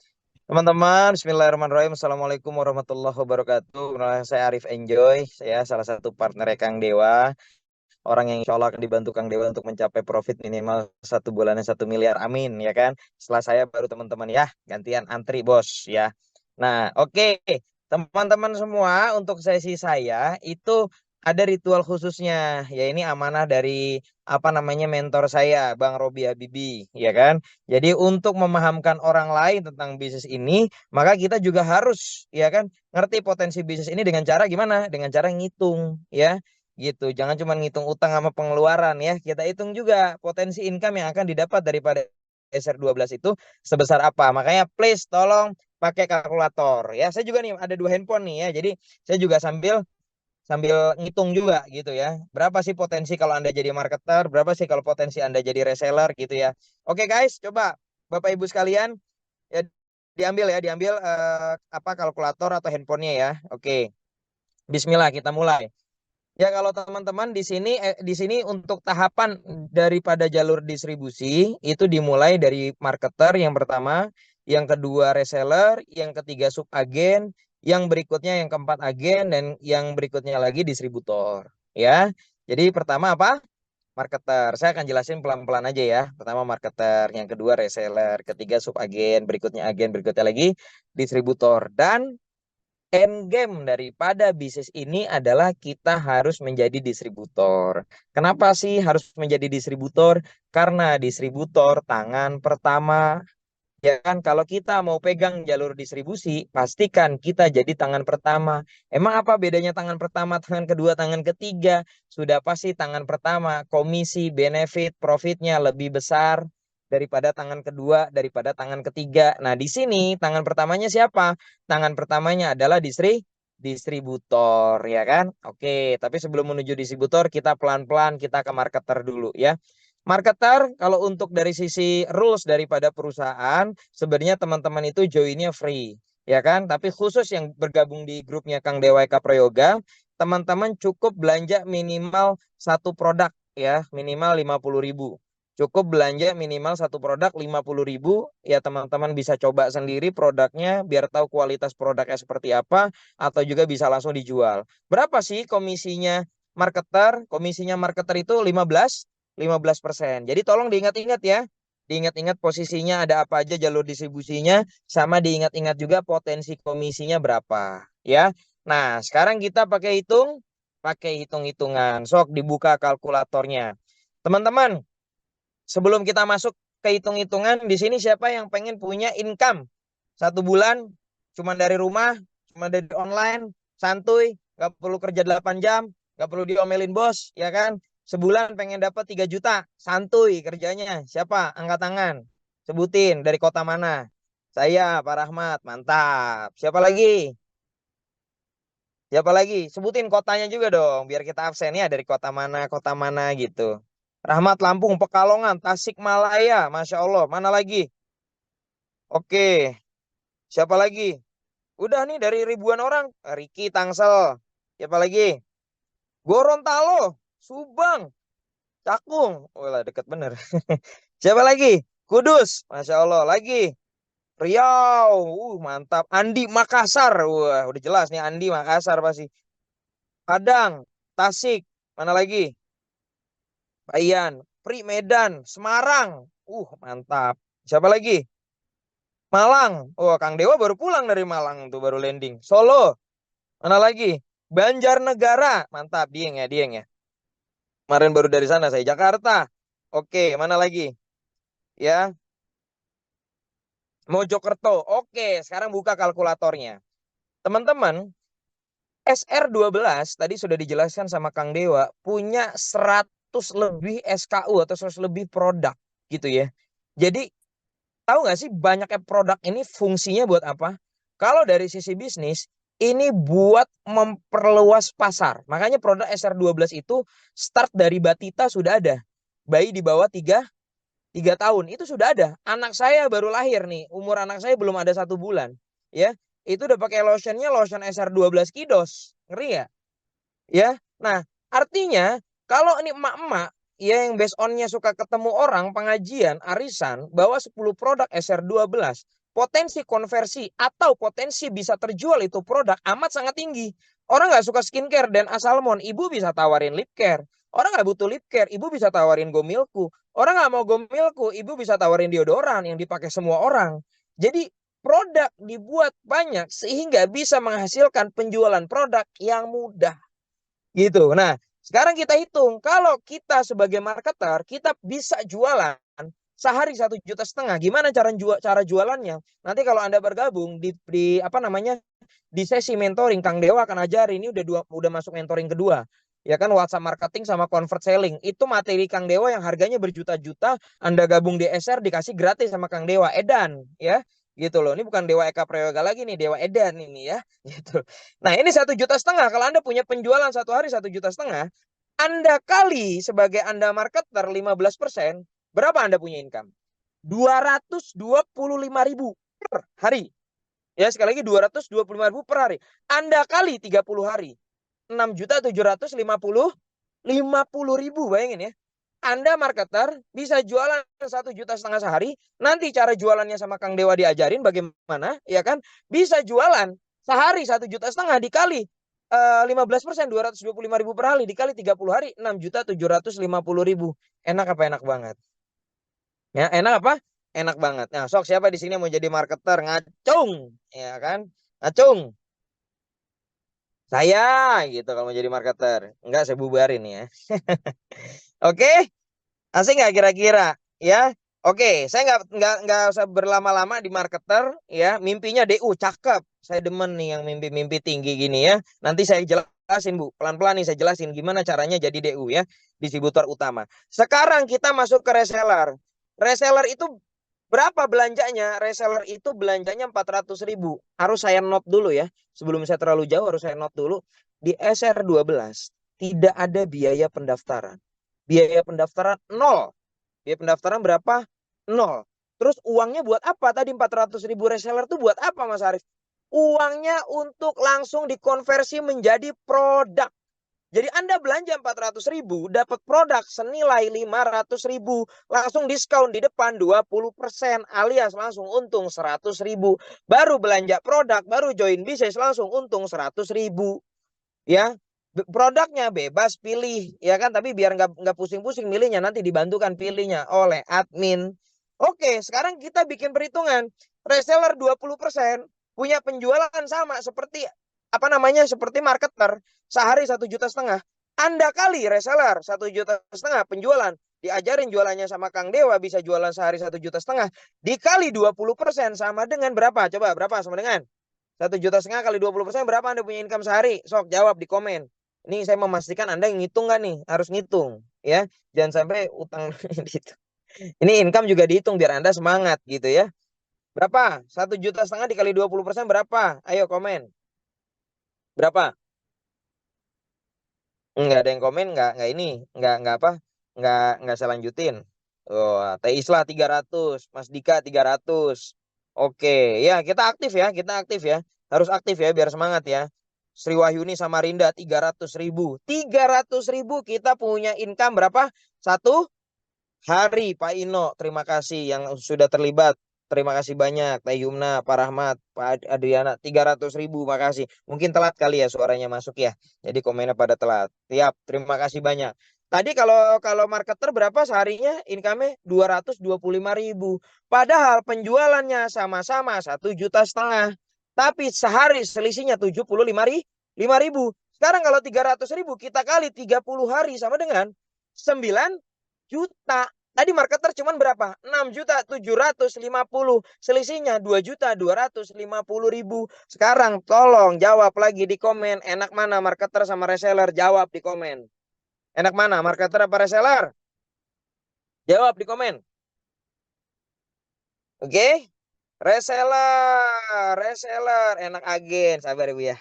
Teman-teman, Bismillahirrahmanirrahim. Assalamualaikum warahmatullahi wabarakatuh. Kenalin, saya Arif Enjoy, saya salah satu partner Kang Dewa. Orang yang insya Allah akan dibantu Kang Dewa untuk mencapai profit minimal 1 bulannya 1 miliar. Amin, ya kan? Setelah saya baru teman-teman ya, gantian antri bos ya. Nah, oke. Teman-teman semua, untuk sesi saya itu ada ritual khususnya. Ya ini amanah dari apa namanya mentor saya, Bang Robi Habibi, ya kan? Jadi untuk memahamkan orang lain tentang bisnis ini, maka kita juga harus ya kan ngerti potensi bisnis ini dengan cara gimana? Dengan cara ngitung ya gitu. Jangan cuma ngitung utang sama pengeluaran ya. Kita hitung juga potensi income yang akan didapat daripada SR12 itu sebesar apa. Makanya please tolong pakai kalkulator ya. Saya juga nih ada 2 handphone nih ya. Jadi saya juga sambil sambil ngitung juga gitu ya. Berapa sih potensi kalau Anda jadi marketer, berapa sih kalau potensi Anda jadi reseller gitu ya. Oke guys, coba Bapak Ibu sekalian ya diambil apa kalkulator atau handphonenya ya. Oke. Bismillah kita mulai. Ya kalau teman-teman di sini untuk tahapan daripada jalur distribusi itu dimulai dari marketer yang pertama, yang kedua reseller, yang ketiga subagen, yang berikutnya yang keempat agen dan yang berikutnya lagi distributor, ya. Jadi pertama apa? Marketer. Saya akan jelasin pelan-pelan aja ya. Pertama marketer, yang kedua reseller, ketiga subagen, berikutnya agen, berikutnya lagi distributor. Dan end game daripada bisnis ini adalah kita harus menjadi distributor. Kenapa sih harus menjadi distributor? Karena distributor tangan pertama. Ya kan, kalau kita mau pegang jalur distribusi, pastikan kita jadi tangan pertama. Emang apa bedanya tangan pertama, tangan kedua, tangan ketiga? Sudah pasti tangan pertama, komisi, benefit, profitnya lebih besar daripada tangan kedua, daripada tangan ketiga. Nah, di sini tangan pertamanya siapa? Tangan pertamanya adalah distributor, ya kan? Oke, tapi sebelum menuju distributor, kita pelan-pelan kita ke marketer dulu ya. Marketer, kalau untuk dari sisi rules daripada perusahaan, sebenarnya teman-teman itu joinnya free, ya kan? Tapi khusus yang bergabung di grupnya Kang Dewa Eka Prayoga, teman-teman cukup belanja minimal satu produk, ya, minimal 50.000. Cukup belanja minimal satu produk 50.000, ya teman-teman bisa coba sendiri produknya, biar tahu kualitas produknya seperti apa, atau juga bisa langsung dijual. Berapa sih komisinya marketer? Komisinya marketer itu 15%. Jadi tolong diingat-ingat ya. Diingat-ingat posisinya ada apa aja jalur distribusinya, sama diingat-ingat juga potensi komisinya berapa, ya. Nah, sekarang kita pakai hitung-hitungan. Sok dibuka kalkulatornya. Teman-teman, sebelum kita masuk ke hitung-hitungan, di sini siapa yang pengen punya income satu bulan cuma dari rumah, cuma dari online, santuy, nggak perlu kerja 8 jam, nggak perlu diomelin bos, ya kan? Sebulan pengen dapat 3 juta, santuy kerjanya. Siapa? Angkat tangan. Sebutin dari kota mana? Saya, Pak Rahmat, mantap. Siapa lagi? Siapa lagi? Sebutin kotanya juga dong, biar kita absen ya dari kota mana gitu. Rahmat Lampung, Pekalongan, Tasikmalaya, Masya Allah. Mana lagi? Oke, siapa lagi? Udah nih dari ribuan orang. Riki Tangsel. Siapa lagi? Gorontalo, Subang, Cakung. Wah, deket bener. Siapa lagi? Kudus. Masya Allah. Lagi. Riau. Mantap. Andi Makassar. Wah, udah jelas nih Andi Makassar pasti. Padang, Tasik. Mana lagi? Bayan, Pri Medan, Semarang. Mantap. Siapa lagi? Malang. Wah, Kang Dewa baru pulang dari Malang tuh, baru landing. Solo. Mana lagi? Banjarnegara. Mantap, Dieng ya, Dieng ya. Kemarin baru dari sana saya, Jakarta. Oke, mana lagi? Ya, Mojokerto. Oke, sekarang buka kalkulatornya. Teman-teman, SR12 tadi sudah dijelaskan sama Kang Dewa, punya 100 lebih SKU atau 100 lebih produk gitu ya. Jadi, tahu nggak sih banyaknya produk ini fungsinya buat apa? Kalau dari sisi bisnis, ini buat memperluas pasar. Makanya produk SR12 itu start dari batita sudah ada. Bayi di bawah 3 tahun itu sudah ada. Anak saya baru lahir nih, umur anak saya belum ada 1 bulan. Ya, itu udah pakai lotionnya lotion SR12 Kidos. Ngeri ya? Ya, nah artinya kalau ini emak-emak ya yang based onnya suka ketemu orang pengajian arisan bawa 10 produk SR12, potensi konversi atau potensi bisa terjual itu produk amat sangat tinggi. Orang nggak suka skincare dan asalmon, ibu bisa tawarin lip care. Orang nggak butuh lip care, ibu bisa tawarin Gomilku. Orang nggak mau Gomilku, ibu bisa tawarin deodoran yang dipakai semua orang. Jadi produk dibuat banyak sehingga bisa menghasilkan penjualan produk yang mudah. Gitu. Nah, sekarang kita hitung, kalau kita sebagai marketer, kita bisa jualan sehari 1,5 juta. Gimana cara jualannya? Nanti kalau Anda bergabung di apa namanya? Di sesi mentoring, Kang Dewa akan ajarin, ini udah masuk mentoring kedua. Ya kan, WhatsApp marketing sama convert selling. Itu materi Kang Dewa yang harganya berjuta-juta, Anda gabung di SR dikasih gratis sama Kang Dewa. Edan, ya. gitu loh. Ini bukan Dewa Eka Prayoga lagi nih, Dewa Edan ini ya, gitu. Nah ini 1,5 juta. Kalau Anda punya penjualan satu hari 1,5 juta, Anda kali sebagai Anda marketer 15%, berapa Anda punya income? 225.000 per hari. Ya sekali lagi 225.000 per hari. Anda kali 30 hari. 6.750.000, bayangin ya. Anda marketer bisa jualan 1,5 juta sehari. Nanti cara jualannya sama Kang Dewa diajarin bagaimana, ya kan? Bisa jualan sehari 1,5 juta dikali 15%, 225.000 per hari dikali 30 hari 6.750.000. Enak apa enak banget? Ya, enak apa? Enak banget. Nah, sok siapa di sini mau jadi marketer? Ngacung, ya kan? Ngacung. Saya gitu kalau mau jadi marketer. Enggak, saya bubarin ya. Oke, asik nggak kira-kira? Ya, oke. Saya nggak usah berlama-lama di marketer. Ya, mimpinya DU cakep. Saya demen nih yang mimpi-mimpi tinggi gini ya. Nanti saya jelasin Bu, pelan-pelan nih saya jelasin gimana caranya jadi DU ya, distributor utama. Sekarang kita masuk ke reseller. Reseller itu berapa belanjanya? Reseller itu belanjanya 400.000. Harus saya note dulu ya. Sebelum saya terlalu jauh harus saya note dulu. Di SR12 tidak ada biaya pendaftaran. Biaya pendaftaran nol. Biaya pendaftaran berapa? Nol. Terus uangnya buat apa? Tadi 400.000 reseller itu buat apa Mas Arief? Uangnya untuk langsung dikonversi menjadi produk. Jadi Anda belanja 400.000, dapat produk senilai 500.000. Langsung diskon di depan 20%, alias langsung untung 100.000. Baru belanja produk, baru join bisnis, langsung untung 100.000. Ya, produknya bebas pilih, ya kan? Tapi biar nggak pusing-pusing milihnya, nanti dibantukan pilihnya oleh admin. Oke, sekarang kita bikin perhitungan. Reseller 20% punya penjualan sama seperti apa namanya? Seperti marketer sehari 1,5 juta. Anda kali reseller 1,5 juta penjualan, diajarin jualannya sama Kang Dewa bisa jualan sehari 1,5 juta, dikali 20% sama dengan berapa? Coba berapa sama dengan 1,5 juta kali 20% berapa Anda punya income sehari? Sok jawab di komen. Ini saya memastikan Anda ngitung nggak nih? Harus ngitung ya. Jangan sampai utang gitu. Ini income juga dihitung biar Anda semangat gitu ya. Berapa? 1,5 juta dikali 20% berapa? Ayo komen. Berapa? Nggak ada yang komen, nggak ini, nggak apa, nggak saya lanjutin. Oh, Teh Islah 300, Mas Dika 300. Oke, ya kita aktif ya, harus aktif ya biar semangat ya. Sri Wahyuni sama Rinda 300.000, 300.000 kita punya income berapa? Satu hari Pak Ino, terima kasih yang sudah terlibat. Terima kasih banyak, Teh Yumna, Pak Rahmat, Pak Adriana, 300.000, makasih. Mungkin telat kali ya suaranya masuk ya. Jadi komennya pada telat. Siap, terima kasih banyak. Tadi kalau kalau marketer berapa seharinya income-nya? 225.000. Padahal penjualannya sama-sama 1,5 juta. Tapi sehari selisihnya 75.000. Sekarang kalau 300.000 kita kali 30 hari sama dengan 9 juta. Tadi marketer cuman berapa? 6.750. Selisihnya 2.250.000. Sekarang tolong jawab lagi di komen. Enak mana marketer sama reseller? Jawab di komen. Enak mana marketer apa reseller? Jawab di komen. Oke? Reseller, reseller. Enak agen. Sabar Ibu ya.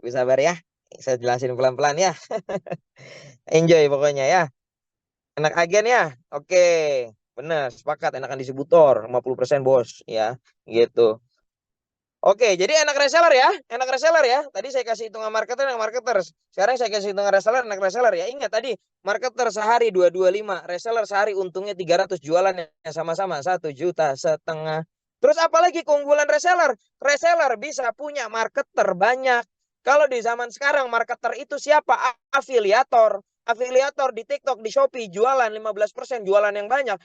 Ibu sabar ya. Saya jelasin pelan-pelan ya. Enjoy pokoknya ya. Enak agen ya? Oke. Benar, sepakat enakan distributor 50% bos ya, gitu. Oke, jadi enak reseller ya, enak reseller ya. Tadi saya kasih hitungan marketer, enak marketer. Sekarang saya kasih hitungan reseller, enak reseller ya. Ingat tadi marketer sehari 225, reseller sehari untungnya 300, jualannya sama-sama 1,5 juta. Terus apalagi keunggulan reseller? Reseller bisa punya marketer banyak. Kalau di zaman sekarang marketer itu siapa? Afiliator. Afiliator di TikTok, di Shopee jualan 15%, jualan yang banyak.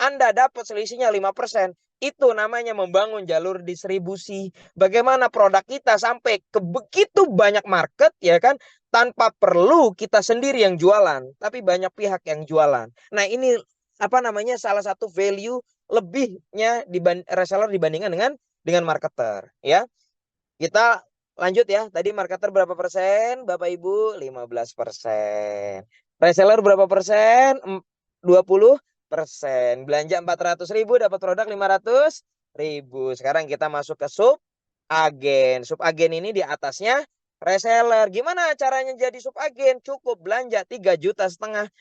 Anda dapat selisihnya 5%. Itu namanya membangun jalur distribusi. Bagaimana produk kita sampai ke begitu banyak market, ya kan? Tanpa perlu kita sendiri yang jualan, tapi banyak pihak yang jualan. Nah, ini apa namanya salah satu value lebihnya reseller dibandingkan dengan marketer, ya. Kita lanjut ya. Tadi marketer berapa persen, Bapak Ibu? 15%. Reseller berapa persen? 20%. Belanja 400.000 dapat produk 500. Sekarang kita masuk ke sub agen. Sub agen ini di atasnya reseller. Gimana caranya jadi sub agen? Cukup belanja 3,5 juta,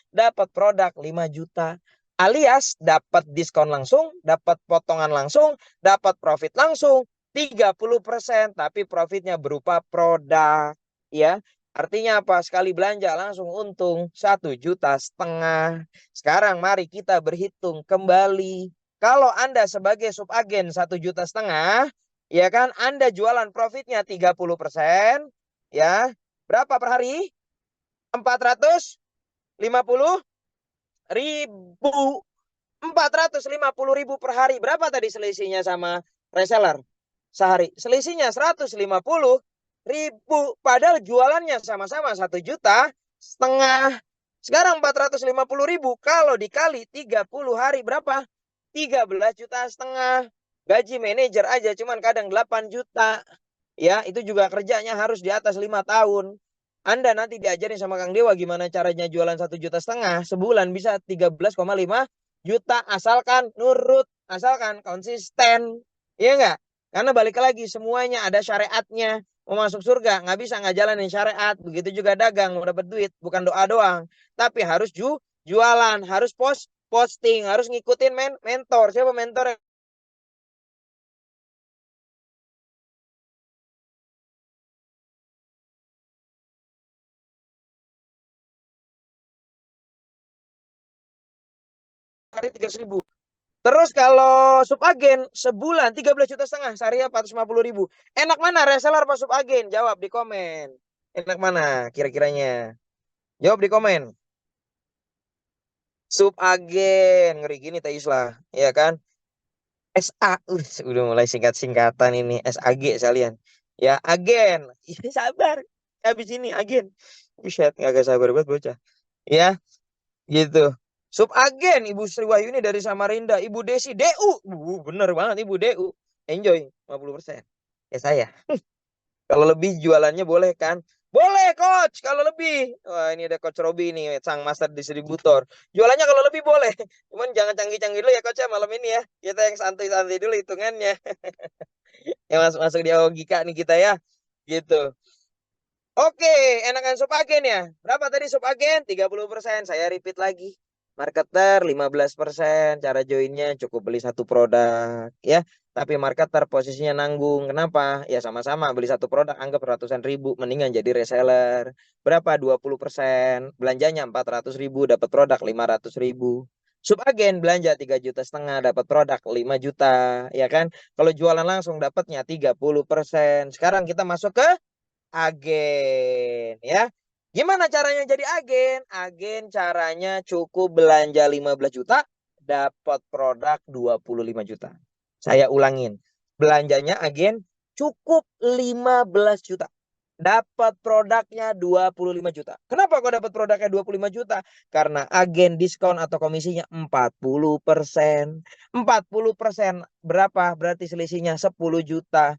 dapat produk 5 juta. Alias dapat diskon langsung, dapat potongan langsung, dapat profit langsung 30%, tapi profitnya berupa produk, ya. Artinya apa? Sekali belanja langsung untung 1,5 juta. Sekarang mari kita berhitung kembali. Kalau Anda sebagai subagen 1,5 juta, ya kan, Anda jualan profitnya 30%, ya. Berapa per hari? 450.000. 450.000 per hari. Berapa tadi selisihnya sama reseller? Sehari. Selisihnya 150.000. Padahal jualannya sama-sama 1,5 juta. Sekarang 450.000 kalau dikali 30 hari berapa? 13,5 juta. Gaji manajer aja cuman kadang 8 juta. Ya, itu juga kerjanya harus di atas 5 tahun. Anda nanti diajarin sama Kang Dewa gimana caranya jualan 1,5 juta. Sebulan bisa 13,5 juta asalkan nurut, asalkan konsisten. Iya enggak? Karena balik lagi semuanya ada syariatnya. Mau masuk surga nggak bisa nggak jalanin syariat. Begitu juga dagang mau dapat duit bukan doa doang, tapi harus jualan, harus posting, harus ngikutin mentor. Siapa mentor? Kali 300.000. Terus kalau subagen sebulan 13,5 juta, sehari 450.000. Enak mana reseller apa subagen? Jawab di komen. Enak mana kira-kiranya? Jawab di komen. Subagen, ngeri gini Teh Islah, ya kan? SA, udah mulai singkat-singkatan ini. SAG sekalian. Ya, agen. Ya, sabar. Habis ini agen. Buset, nggak sabar banget bocah. Ya, gitu. Subagen Ibu Sri Wahyuni dari Samarinda, Ibu Desi DU. Bener banget Ibu DU. Enjoy 50%. Ya saya. Kalau lebih jualannya boleh kan? Boleh coach kalau lebih. Wah, ini ada coach Robi nih, sang master distributor. Jualannya kalau lebih boleh. Cuman jangan canggih-canggih dulu ya coach ya malam ini ya. Kita yang santai-santai dulu hitungannya. Yang masuk-masuk di logika nih kita ya. Gitu. Oke, enakan sub agen ya. Berapa tadi sub agen? 30%. Saya repeat lagi. Marketer 15%. Cara joinnya cukup beli satu produk ya. Tapi marketer posisinya nanggung. Kenapa? Ya sama-sama beli satu produk anggap ratusan ribu. Mendingan jadi reseller. Berapa? 20%. Belanjanya 400.000 dapat produk 500.000. Sub agen belanja 3,5 juta dapat produk 5 juta. Ya kan? Kalau jualan langsung dapatnya 30%. Sekarang kita masuk ke agen ya. Gimana caranya jadi agen? Agen caranya cukup belanja 15 juta dapat produk 25 juta. Saya ulangin. Belanjanya agen cukup 15 juta. Dapat produknya 25 juta. Kenapa kok dapat produknya 25 juta? Karena agen diskon atau komisinya 40%. 40% berapa? Berarti selisihnya 10 juta.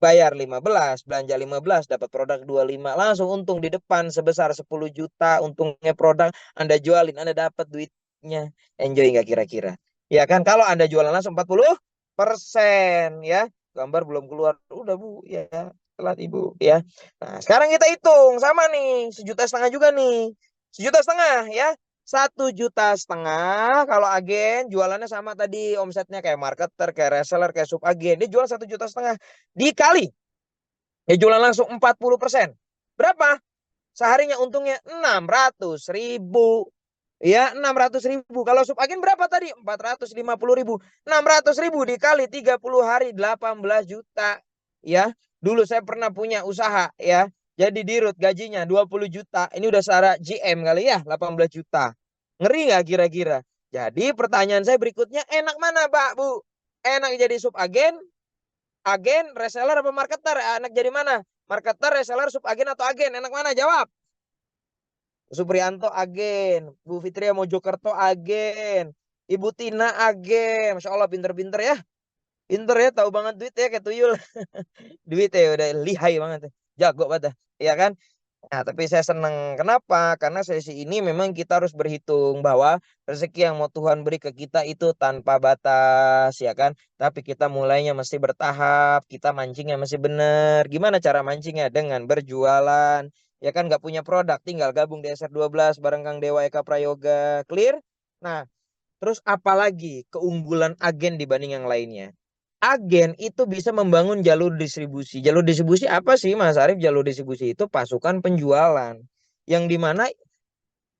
Bayar 15, belanja 15, dapat produk 25. Langsung untung di depan sebesar 10 juta. Untungnya produk Anda jualin, Anda dapat duitnya. Enjoy nggak kira-kira? Ya kan, kalau Anda jualan langsung 40%, ya. Gambar belum keluar. Udah Bu, ya. Telat Ibu, ya. Nah, sekarang kita hitung. Sama nih, 1,5 juta juga nih. 1,5 juta, ya. 1,5 juta kalau agen jualannya sama tadi omsetnya kayak marketer, kayak reseller, kayak sub agen. Dia jual 1,5 juta dikali. Dia jualan langsung 40%. Berapa? Seharinya untungnya 600.000. Ya, 600.000. Kalau sub agen berapa tadi? 450.000. 600.000 dikali 30 hari 18 juta. Ya, dulu saya pernah punya usaha ya. Jadi dirut gajinya 20 juta. Ini udah secara GM kali ya, 18 juta. Ngeri nggak kira-kira? Jadi pertanyaan saya berikutnya, enak mana Pak, Bu? Enak jadi sub agen, reseller apa marketer? Enak jadi mana? Marketer, reseller, sub agen atau agen? Enak mana? Jawab. Supriyanto agen, Bu Fitria Mojokerto agen, Ibu Tina agen. Masya Allah pinter-pinter ya. Pinter ya, tahu banget duit ya kayak tuyul. Duit ya udah lihai banget. Jago banget. Ya kan? Nah, tapi saya senang. Kenapa? Karena sesi ini memang kita harus berhitung bahwa rezeki yang mau Tuhan beri ke kita itu tanpa batas, ya kan? Tapi kita mulainya mesti bertahap, kita mancingnya mesti benar. Gimana cara mancingnya? Dengan berjualan. Ya kan, nggak punya produk, tinggal gabung di SR12 bareng Kang Dewa Eka Prayoga. Clear? Nah, terus apalagi keunggulan agen dibanding yang lainnya? Agen itu bisa membangun jalur distribusi. Jalur distribusi apa sih Mas Arief? Jalur distribusi itu pasukan penjualan. Yang dimana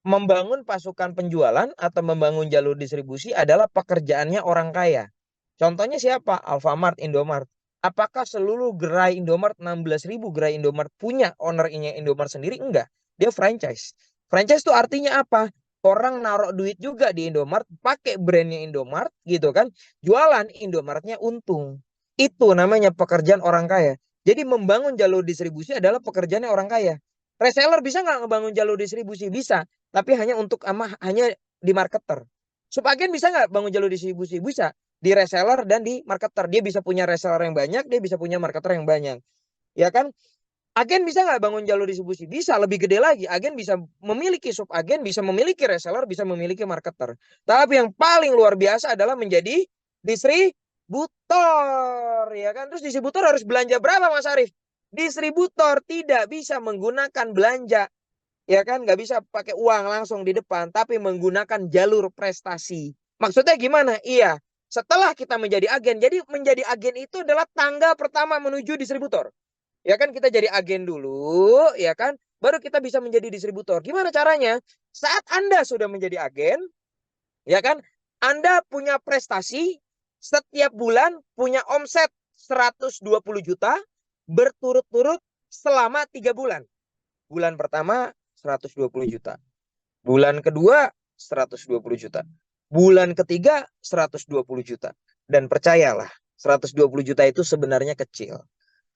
membangun pasukan penjualan atau membangun jalur distribusi adalah pekerjaannya orang kaya. Contohnya siapa? Alfamart, Indomart. Apakah seluruh gerai Indomart 16.000 gerai Indomart punya ownernya Indomart sendiri? Enggak. Dia franchise. Franchise itu artinya apa? Orang naruh duit juga di Indomart, pakai brandnya Indomart gitu kan. Jualan Indomartnya untung. Itu namanya pekerjaan orang kaya. Jadi membangun jalur distribusi adalah pekerjaannya orang kaya. Reseller bisa nggak ngebangun jalur distribusi? Bisa. Tapi hanya untuk hanya di marketer. Subagen bisa nggak bangun jalur distribusi? Bisa di reseller dan di marketer. Dia bisa punya reseller yang banyak, dia bisa punya marketer yang banyak. Ya kan? Agen bisa nggak bangun jalur distribusi? Bisa, lebih gede lagi. Agen bisa memiliki subagen, bisa memiliki reseller, bisa memiliki marketer. Tapi yang paling luar biasa adalah menjadi distributor. Ya kan? Terus distributor harus belanja berapa Mas Arief? Distributor tidak bisa menggunakan belanja, ya kan, nggak bisa pakai uang langsung di depan tapi menggunakan jalur prestasi. Maksudnya gimana? Iya, setelah kita menjadi agen, jadi menjadi agen itu adalah tangga pertama menuju distributor, ya kan. Kita jadi agen dulu, ya kan, baru kita bisa menjadi distributor. Gimana caranya? Saat Anda sudah menjadi agen, ya kan, Anda punya prestasi, setiap bulan punya omset 120 juta berturut-turut selama 3 bulan. Bulan pertama 120 juta. Bulan kedua 120 juta. Bulan ketiga 120 juta. Dan percayalah, 120 juta itu sebenarnya kecil.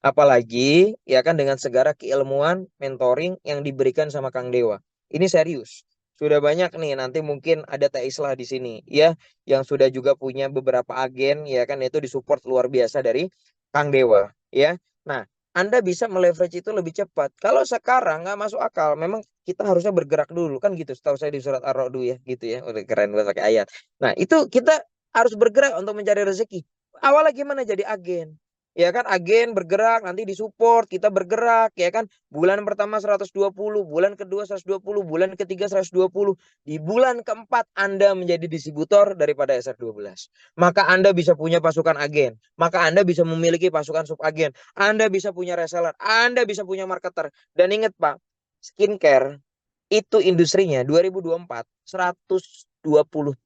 Apalagi ya kan dengan segala keilmuan mentoring yang diberikan sama Kang Dewa. Ini serius. Sudah banyak nih, nanti mungkin ada Teh Islah di sini ya, yang sudah juga punya beberapa agen, ya kan, itu disupport luar biasa dari Kang Dewa ya. Nah, Anda bisa meleverage itu lebih cepat. Kalau sekarang nggak masuk akal, memang kita harusnya bergerak dulu kan gitu. Setahu saya di surat Ar-Ra'd ya gitu ya. Udah keren banget pakai ayat. Nah, itu kita harus bergerak untuk mencari rezeki. Awalnya gimana jadi agen? Ya kan, agen bergerak, nanti disupport, kita bergerak, ya kan. Bulan pertama 120, bulan kedua 120, bulan ketiga 120. Di bulan keempat Anda menjadi distributor daripada SR12. Maka Anda bisa punya pasukan agen, maka Anda bisa memiliki pasukan subagen, Anda bisa punya reseller, Anda bisa punya marketer. Dan ingat Pak, skincare itu industrinya 2024 120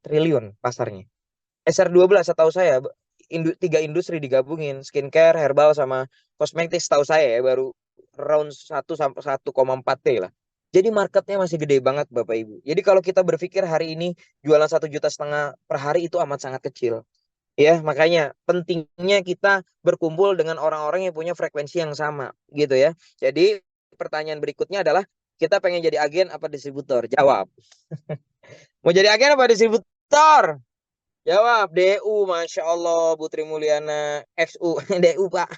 triliun pasarnya. SR12 setahu saya tiga industri digabungin, skincare, herbal sama kosmetik, setahu saya ya baru round 1 sampai 1,4 T lah. Jadi marketnya masih gede banget Bapak Ibu. Jadi kalau kita berpikir hari ini jualan 1,5 juta per hari itu amat sangat kecil. Ya, makanya pentingnya kita berkumpul dengan orang-orang yang punya frekuensi yang sama gitu ya. Jadi pertanyaan berikutnya adalah kita pengen jadi agen apa distributor? Jawab. Mau jadi agen apa distributor? Jawab DU, Masya Allah, Putri Mulyana, XU, DU Pak,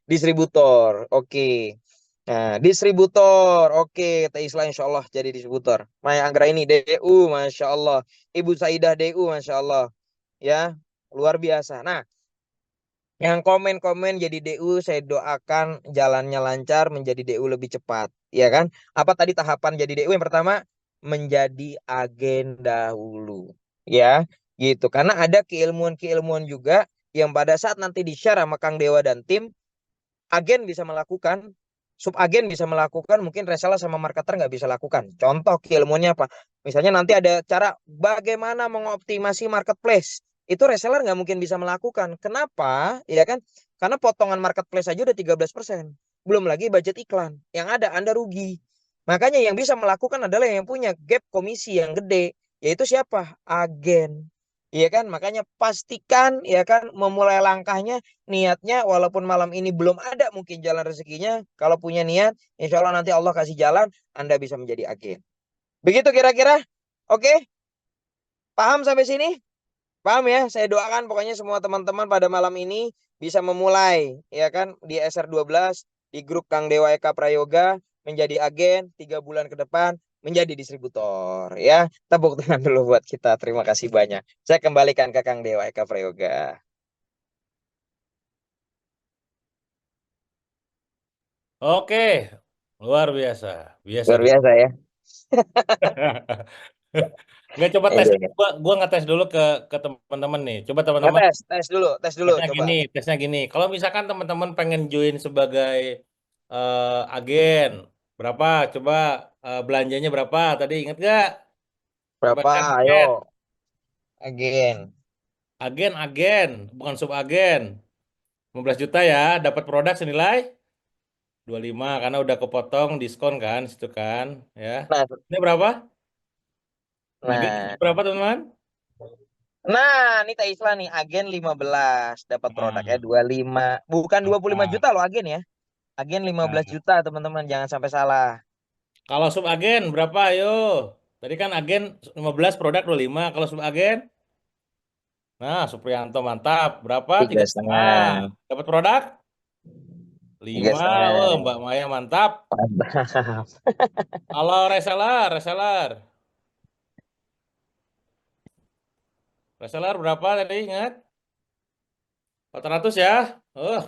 distributor, oke. Nah, distributor, oke, Teh Islah Insya Allah jadi distributor. Maya Anggra ini DU, Masya Allah. Ibu Saidah DU, Masya Allah. Ya, luar biasa. Nah, yang komen-komen jadi DU, saya doakan jalannya lancar, menjadi DU lebih cepat. Ya kan? Apa tadi tahapan jadi DU? Yang pertama, menjadi agen dahulu. Ya, gitu. Karena ada keilmuan-keilmuan juga yang pada saat nanti di-share sama Kang Dewa dan tim, agen bisa melakukan, subagen bisa melakukan, mungkin reseller sama marketer nggak bisa lakukan. Contoh keilmuannya apa? Misalnya nanti ada cara bagaimana mengoptimasi marketplace. Itu reseller nggak mungkin bisa melakukan. Kenapa? Ya kan? Karena potongan marketplace aja udah 13%. Belum lagi budget iklan. Yang ada Anda rugi. Makanya yang bisa melakukan adalah yang punya gap komisi yang gede. Yaitu siapa? Agen. Iya kan? Makanya pastikan ya kan memulai langkahnya, niatnya walaupun malam ini belum ada mungkin jalan rezekinya. Kalau punya niat, insya Allah nanti Allah kasih jalan, Anda bisa menjadi agen. Begitu kira-kira? Oke? Paham sampai sini? Paham ya? Saya doakan pokoknya semua teman-teman pada malam ini bisa memulai ya kan di SR12, di grup Kang Dewa Eka Prayoga. menjadi agen, 3 bulan ke depan menjadi distributor. Ya, tepuk tangan dulu buat kita. Terima kasih banyak. Saya kembalikan ke Kang Dewa Eka Prayoga. Oke, luar biasa. Biasa Luar deh. biasa ya. Nggak coba tes. Iya, iya. Gua ngetes dulu ke teman-teman nih. Coba teman-teman Ngetes, tes dulu tesnya coba. gini, tesnya gini. Kalau misalkan teman-teman pengen join sebagai agen, berapa? Coba belanjanya berapa? Tadi inget nggak? Coba Berapa? chat. Ayo, agen. Agen, bukan subagen. 15 juta ya, dapat produk senilai 25 karena udah kepotong diskon kan, situ kan, ya. Nah, Ini berapa? Agen nah, berapa teman-teman? ini Teh Isla nih, agen 15 dapat produknya Nah, 25. Bukan 25 mantap. juta loh agen ya. Agen 15 Nah, juta, teman-teman, jangan sampai salah. kalau subagen berapa? Ayo. Tadi kan agen 15 produk 25. Kalau subagen, nah Supriyanto mantap. Berapa? Tiga Tiga setengah. setengah. Dapat produk Tiga 5. Oh, setengah. Mbak Maya mantap. Mantap. Kalau reseller berapa tadi ingat? 400 ya.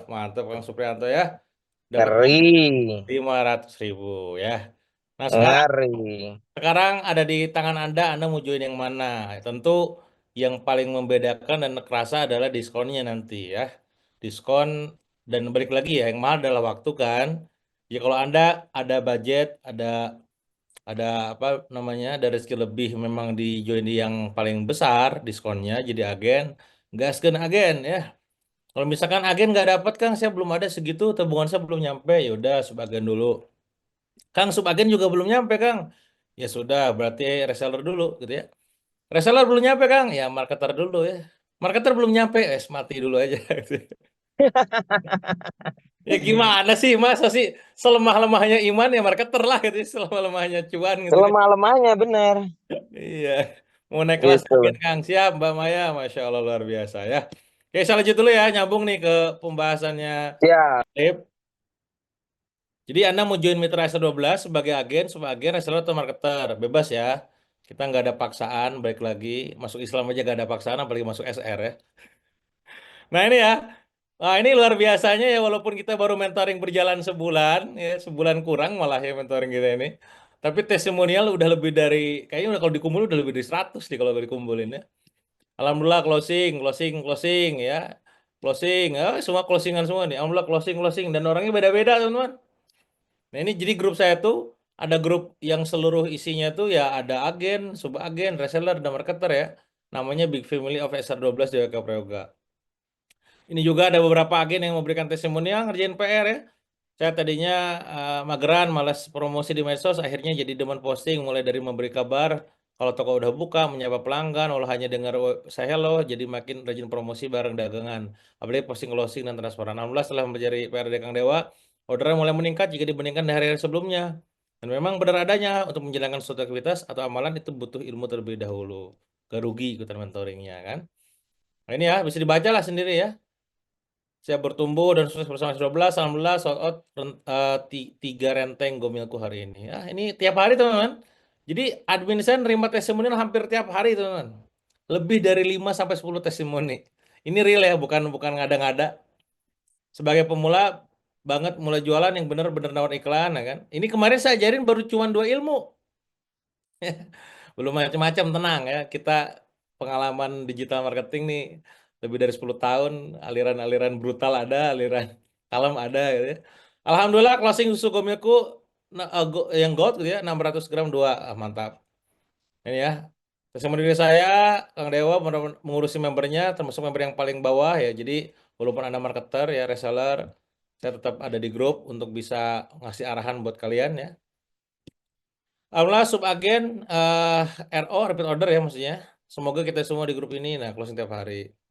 Mantap Kang Supriyanto ya. Dapat Ngeri. 500.000 ya. Nah, sekarang Ngeri. sekarang ada di tangan Anda mau join yang mana? Tentu yang paling membedakan dan kerasa adalah diskonnya nanti ya. Diskon dan balik lagi ya, yang mahal adalah waktu kan. Ya kalau Anda ada budget, ada apa namanya, ada rezeki lebih memang di join di yang paling besar diskonnya jadi agen, gaskeun agen ya. Kalau misalkan agen nggak dapat Kang, saya belum ada segitu, tabungan saya belum nyampe, ya udah subagen dulu. Kang subagen juga belum nyampe Kang. Ya sudah, berarti reseller dulu gitu ya. Reseller belum nyampe Kang, ya marketer dulu ya. Marketer belum nyampe, mati dulu aja. Ya gimana sih, masa sih selemah-lemahnya iman ya marketer lah gitu, ya, selemah-lemahnya cuan gitu kan. Selemah-lemahnya bener. Iya, mau naik kelas agen Gitu. Kang, siap Mbak Maya, Masya Allah luar biasa ya. Oke, saya lanjut dulu ya, nyambung nih ke pembahasannya. Ya, Lip. Jadi Anda mau join Mitra S12 sebagai agen, sebagai agen, reseller atau marketer, bebas ya. Kita nggak ada paksaan, baik lagi. Masuk Islam aja nggak ada paksaan, apalagi masuk SR ya. Nah ini ya, nah ini luar biasanya ya, walaupun kita baru mentoring berjalan sebulan, ya sebulan kurang malah ya mentoring kita ini. Tapi testimonial udah lebih dari, kayaknya udah kalau dikumpulin udah lebih dari 100 nih kalau dikumpulin ya. Alhamdulillah closing, closing, closing ya. Closing, semua closingan semua nih. Alhamdulillah closing, closing. Dan orangnya beda-beda teman-teman. Nah ini jadi grup saya tuh ada grup yang seluruh isinya tuh ya ada agen, subagen, reseller, dan marketer ya. Namanya Big Family of SR12 di WK Prayoga. Ini juga ada beberapa agen yang memberikan testimonial ngerjain PR ya. Saya tadinya mageran, malas promosi di medsos, akhirnya jadi demen posting, mulai dari memberi kabar kalau toko udah buka, menyapa pelanggan, walau hanya dengar saya hello, jadi makin rajin promosi bareng dagangan. Apalagi posting closing dan transparan. Alhamdulillah setelah mempelajari PR dari Kang Dewa, orderan mulai meningkat jika dibandingkan dari hari-hari sebelumnya. Dan memang benar adanya untuk menjalankan suatu aktivitas atau amalan itu butuh ilmu terlebih dahulu. Gak rugi ikutan mentoringnya kan. Nah ini ya, bisa dibaca lah sendiri ya. Saya bertumbuh dan sukses bersama 12. Alhamdulillah sold out 3 renteng gomilku hari ini. Ya, ini tiap hari teman-teman. Jadi admin saya nerima testimoni hampir tiap hari teman-teman. Lebih dari 5 sampai 10 testimoni. Ini real ya, bukan bukan ngada-ngada. Sebagai pemula banget mulai jualan yang benar-benar nawar iklan ya kan. Ini kemarin saya ajarin baru cuma 2 ilmu. Belum macam-macam, tenang ya. Kita pengalaman digital marketing nih lebih dari 10 tahun, aliran-aliran brutal ada, aliran kalem ada gitu ya. Alhamdulillah closing susu gomilku yang gold gitu ya, 600 gram 2. Mantap. Ini ya. Testimoni dari saya, Kang Dewa mengurusi membernya, termasuk member yang paling bawah ya. Jadi walaupun Anda marketer ya, reseller, saya tetap ada di grup untuk bisa ngasih arahan buat kalian ya. Alhamdulillah subagen RO repeat order ya maksudnya. Semoga kita semua di grup ini nah closing tiap hari.